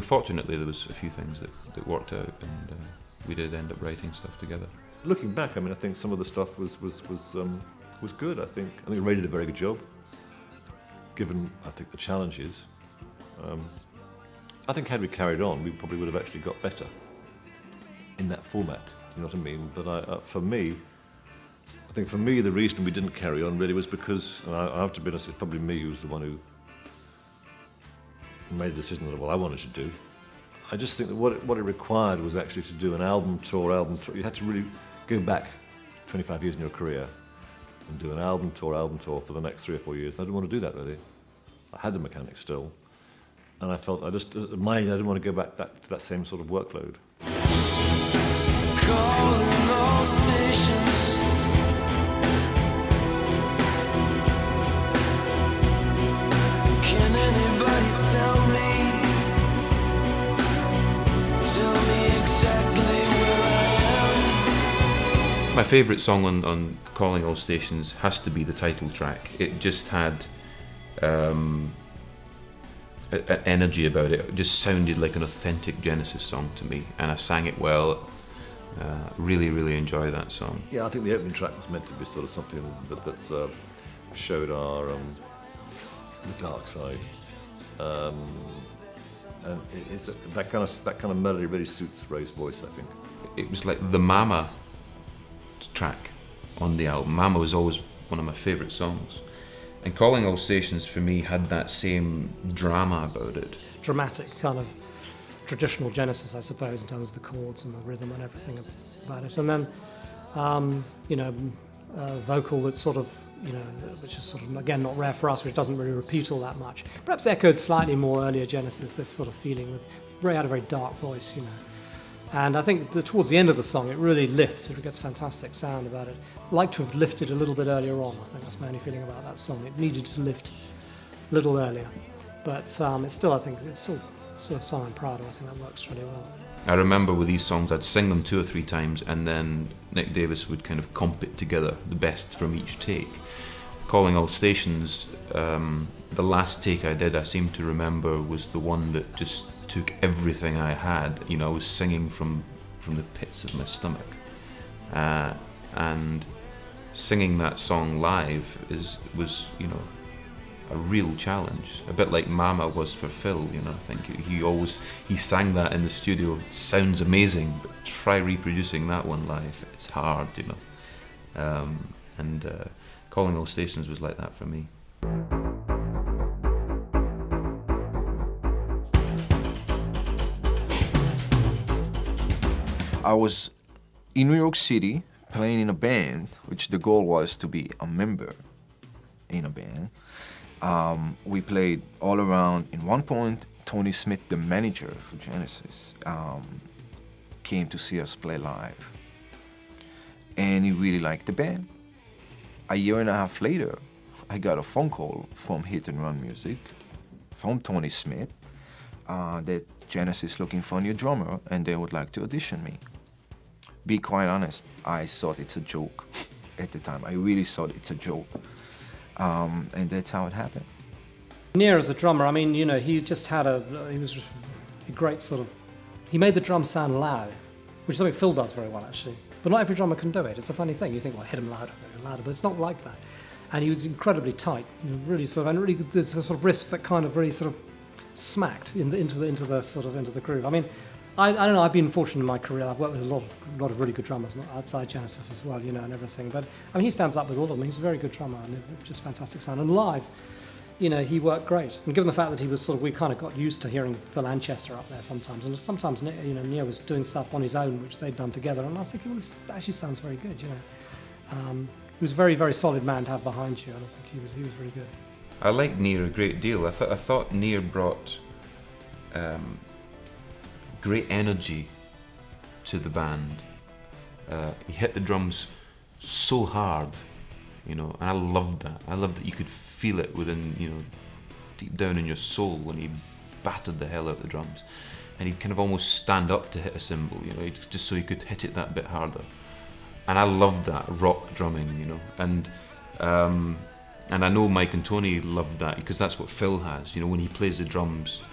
fortunately there was a few things that worked out, and we did end up writing stuff together. Looking back, I think some of the stuff was good. I think Ray did a very good job, given I think the challenges. I think had we carried on, we probably would have actually got better in that format. You know what I mean? But for me, the reason we didn't carry on really was because, and I have to be honest, it's probably me who's the one who made the decision that what I wanted to do. I just think that what it required was actually to do an album tour. You had to really go back 25 years in your career and do an album tour for the next 3 or 4 years. I didn't want to do that really. I had the mechanics still, and I felt I didn't want to go back to that same sort of workload. Calling all stations. Can anybody tell me exactly where I am? My favourite song on Calling All Stations has to be the title track. It just had an energy about it. It just sounded like an authentic Genesis song to me, and I sang it well. Really, really enjoy that song. Yeah, I think the opening track was meant to be sort of something that showed our the dark side, and that kind of melody really suits Ray's voice, I think. It was like the Mama track on the album. Mama was always one of my favourite songs, and Calling All Stations for me had that same drama about it. Dramatic kind of traditional Genesis, I suppose, in terms of the chords and the rhythm and everything about it. And then, vocal that's sort of, which is sort of, again, not rare for us, which doesn't really repeat all that much. Perhaps echoed slightly more earlier Genesis, this sort of feeling with Ray had a very dark voice, And I think towards the end of the song, it really lifts. It gets fantastic sound about it. I'd like to have lifted a little bit earlier on. I think that's my only feeling about that song. It needed to lift a little earlier. But it's still, I think, it's still sort of song I'm proud of. I think that works really well. I remember with these songs, I'd sing them 2 or 3 times, and then Nick Davis would kind of comp it together, the best from each take. Calling All Stations, the last take I did, I seem to remember, was the one that just took everything I had. I was singing from the pits of my stomach, and singing that song live was a real challenge, a bit like Mama was for Phil. I think he sang that in the studio. It sounds amazing, but try reproducing that one live. It's hard, and Calling All Stations was like that for me. I was in New York City playing in a band, which the goal was to be a member in a band. We played all around. In one point, Tony Smith, the manager for Genesis, came to see us play live. And he really liked the band. A year and a half later, I got a phone call from Hit and Run Music, from Tony Smith, that Genesis looking for a new drummer and they would like to audition me. Be quite honest, I thought it's a joke at the time. I really thought it's a joke. And that's how it happened. Near as a drummer, I mean, you know, he just had he was just a great sort of, he made the drums sound loud, which is something Phil does very well, actually. But not every drummer can do it. It's a funny thing. You think, well, hit him louder, but it's not like that. And he was incredibly tight, really sort of, and really there's sort of riffs that kind of really sort of smacked into the groove. I mean, I don't know. I've been fortunate in my career. I've worked with a lot of really good drummers outside Genesis as well, you know, and everything. But I mean, he stands up with all of them. He's a very good drummer and just fantastic sound. And live, you know, he worked great. And given the fact that he was we kind of got used to hearing Phil and Chester up there sometimes, and sometimes, you know, Neil was doing stuff on his own which they'd done together, and I think it actually sounds very good, you know. He was a very, very solid man to have behind you, and I think he was very good. I liked Near a great deal. I thought Near brought great energy to the band. He hit the drums so hard, you know, and I loved that. I loved that you could feel it within, you know, deep down in your soul when he battered the hell out of the drums. And he'd kind of almost stand up to hit a cymbal, you know, just so he could hit it that bit harder. And I loved that rock drumming, you know, and I know Mike and Tony loved that because that's what Phil has, you know, when he plays the drums.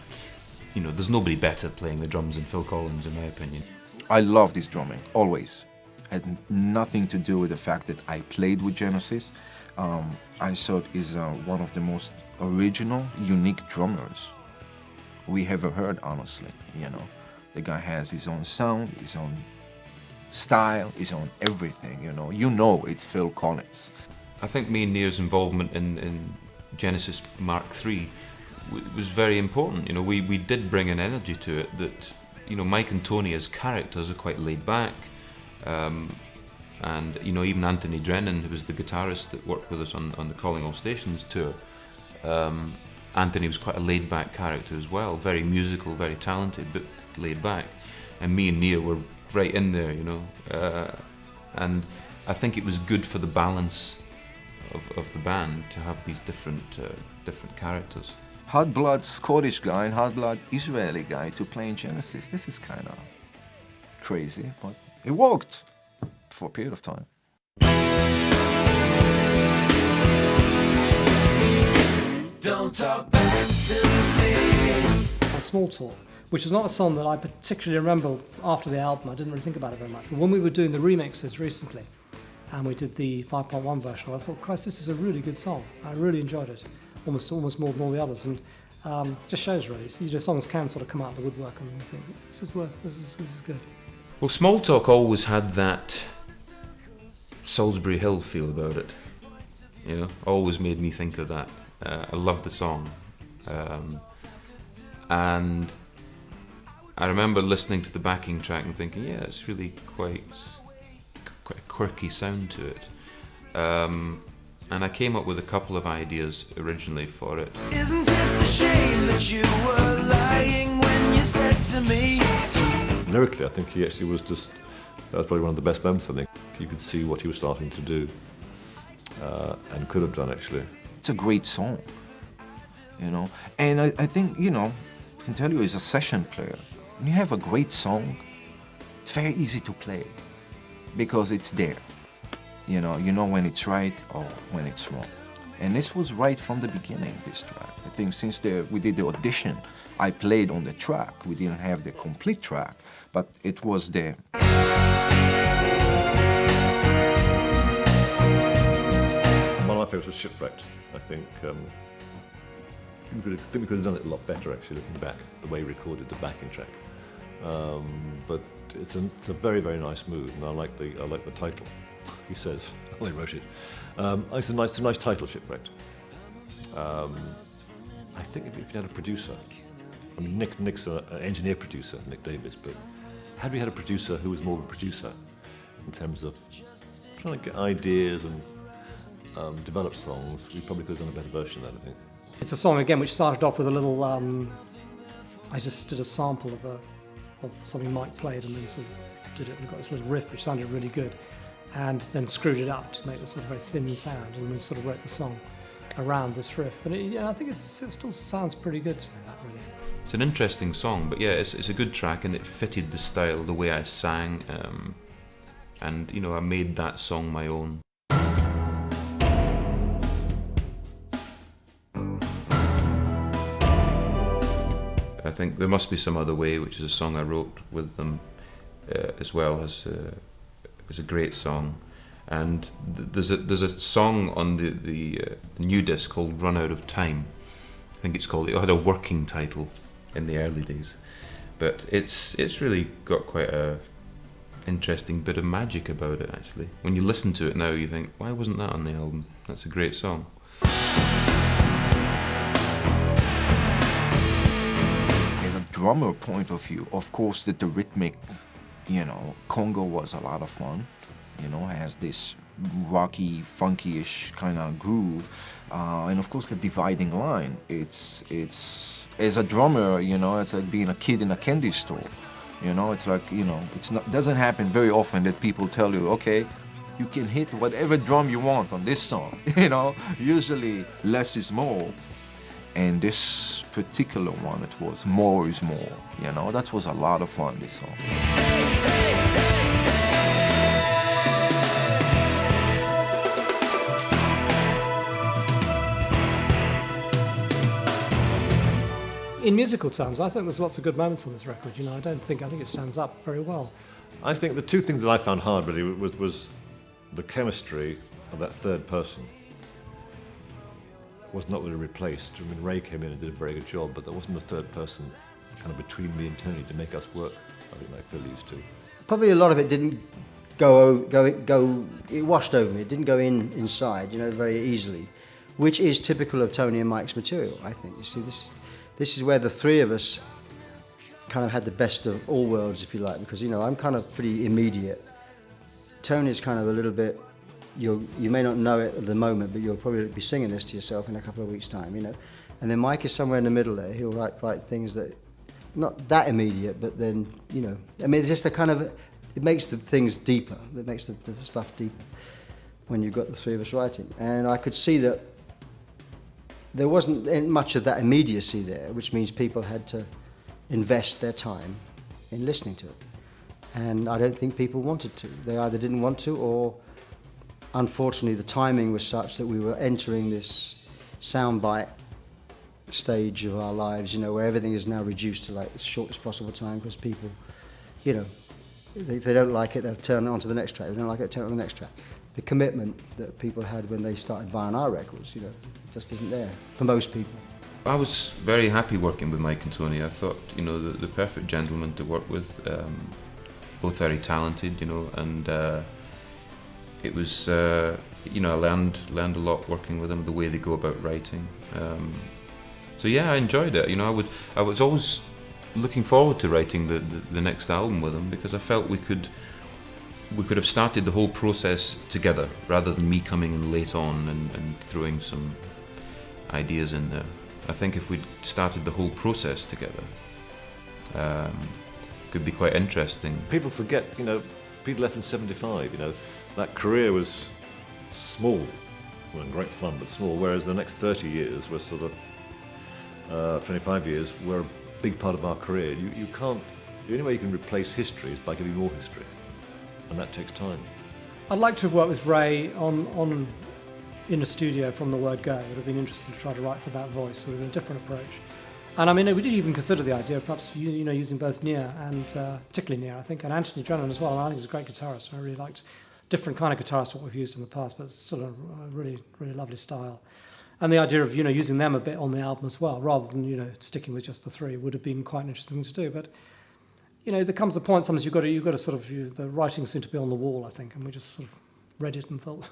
You know, there's nobody better playing the drums than Phil Collins, in my opinion. I love this drumming, always. It had nothing to do with the fact that I played with Genesis. I thought he's one of the most original, unique drummers we ever heard, honestly, you know. The guy has his own sound, his own style, his own everything, you know. You know it's Phil Collins. I think me and Near's involvement in Genesis Mark III was very important. You know, we did bring an energy to it that, you know, Mike and Tony as characters are quite laid back, and you know, even Anthony Drennan, who was the guitarist that worked with us on the Calling All Stations tour, Anthony was quite a laid back character as well, very musical, very talented, but laid back. And me and Near were right in there, you know, and I think it was good for the balance of the band to have these different characters. Hot-blood Scottish guy and hot-blood Israeli guy to play in Genesis. This is kind of crazy, but it worked for a period of time. Don't talk back to me. Small Talk, which is not a song that I particularly remember after the album. I didn't really think about it very much. But when we were doing the remixes recently, and we did the 5.1 version, I thought, Christ, this is a really good song. I really enjoyed it, almost more than all the others, and just shows really. You know, songs can sort of come out of the woodwork, and you think this is good. Well, Small Talk always had that Salisbury Hill feel about it. You know, always made me think of that. I loved the song, and I remember listening to the backing track and thinking, yeah, it's really quite a quirky sound to it. And I came up with a couple of ideas originally for it. Isn't it a shame that you were lying when you said to me? Lyrically, I think he actually was just, that was probably one of the best moments, I think. You could see what he was starting to do, and could have done, actually. It's a great song, you know. And I think, you know, I can tell you as a session player, when you have a great song, it's very easy to play because it's there. You know when it's right or when it's wrong. And this was right from the beginning, this track. I think since we did the audition, I played on the track. We didn't have the complete track, but it was there. One of my favourites was Shipwrecked. I think we could have done it a lot better, actually, looking back, the way he recorded the backing track. But it's a very, very nice mood, and I like the title. He says, well, he wrote it. It's a nice title, Shipwrecked. I think if you had a producer, I mean, Nick's an engineer producer, Nick Davis, but had we had a producer who was more of a producer in terms of trying to get ideas and develop songs, we probably could have done a better version of that, I think. It's a song again which started off with a little. I just did a sample of something Mike played, and then sort of did it and got this little riff which sounded really good, and then screwed it up to make this sort of very thin sound, and we sort of wrote the song around this riff. And I think it still sounds pretty good to me. That really. It's an interesting song, but yeah, it's a good track, and it fitted the style, the way I sang, and I made that song my own. I think There Must Be Some Other Way, which is a song I wrote with them as well, is a great song. And there's a song on the new disc called Run Out of Time. I think it had a working title in the early days. But it's really got quite a interesting bit of magic about it, actually. When you listen to it now, you think, why wasn't that on the album? That's a great song. Drummer point of view, of course, the rhythmic, conga was a lot of fun. Has this rocky, funky-ish kind of groove, and of course the dividing line. It's as a drummer, it's like being a kid in a candy store. It's like doesn't happen very often that people tell you, okay, you can hit whatever drum you want on this song. Usually less is more. And this particular one, it was more is more. That was a lot of fun, this song. In musical terms, I think there's lots of good moments on this record. I think it stands up very well. I think the two things that I found hard really was the chemistry of that third person. Was not really replaced. I mean, Ray came in and did a very good job, but there wasn't a third person kind of between me and Tony to make us work, I think, like Phil used to. Probably a lot of it didn't go. It washed over me. It didn't go inside, very easily, which is typical of Tony and Mike's material, I think. You see, this is where the three of us kind of had the best of all worlds, if you like, because I'm kind of pretty immediate. Tony's kind of a little bit. You may not know it at the moment, but you'll probably be singing this to yourself in a couple of weeks' time, And then Mike is somewhere in the middle there. He'll write things that, not that immediate, but then, it's just a kind of, it makes the things deeper. It makes the stuff deeper when you've got the three of us writing. And I could see that there wasn't much of that immediacy there, which means people had to invest their time in listening to it. And I don't think people wanted to. They either didn't want to, or unfortunately the timing was such that we were entering this soundbite stage of our lives, where everything is now reduced to like the shortest possible time, because people, if they don't like it, they'll turn it on to the next track. If they don't like it, turn it on to the next track. The commitment that people had when they started buying our records, just isn't there for most people. I was very happy working with Mike and Tony. I thought, the perfect gentlemen to work with, both very talented, and it was, I learned a lot working with them, the way they go about writing. So yeah, I enjoyed it. I was always looking forward to writing the next album with them, because I felt we could have started the whole process together, rather than me coming in late on and throwing some ideas in there. I think if we'd started the whole process together, could be quite interesting. People forget, Pete left in 75, that career was small, well, great fun, but small, whereas the next 30 years were sort of, 25 years were a big part of our career. You can't, the only way you can replace history is by giving more history, and that takes time. I'd like to have worked with Ray in a studio from the word go. It would have been interesting to try to write for that voice, so it would have been a different approach. And we did even consider the idea of perhaps using both Nia and particularly Nia, I think, and Anthony Drennan as well. And I think he's a great guitarist. I really liked different kind of guitarist to what we've used in the past, but it's still a really, really lovely style. And the idea of using them a bit on the album as well, rather than sticking with just the three, would have been quite interesting to do. But there comes a point sometimes you've got to sort of the writing seemed to be on the wall, I think, and we just sort of read it and thought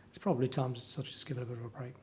it's probably time to sort of just give it a bit of a break.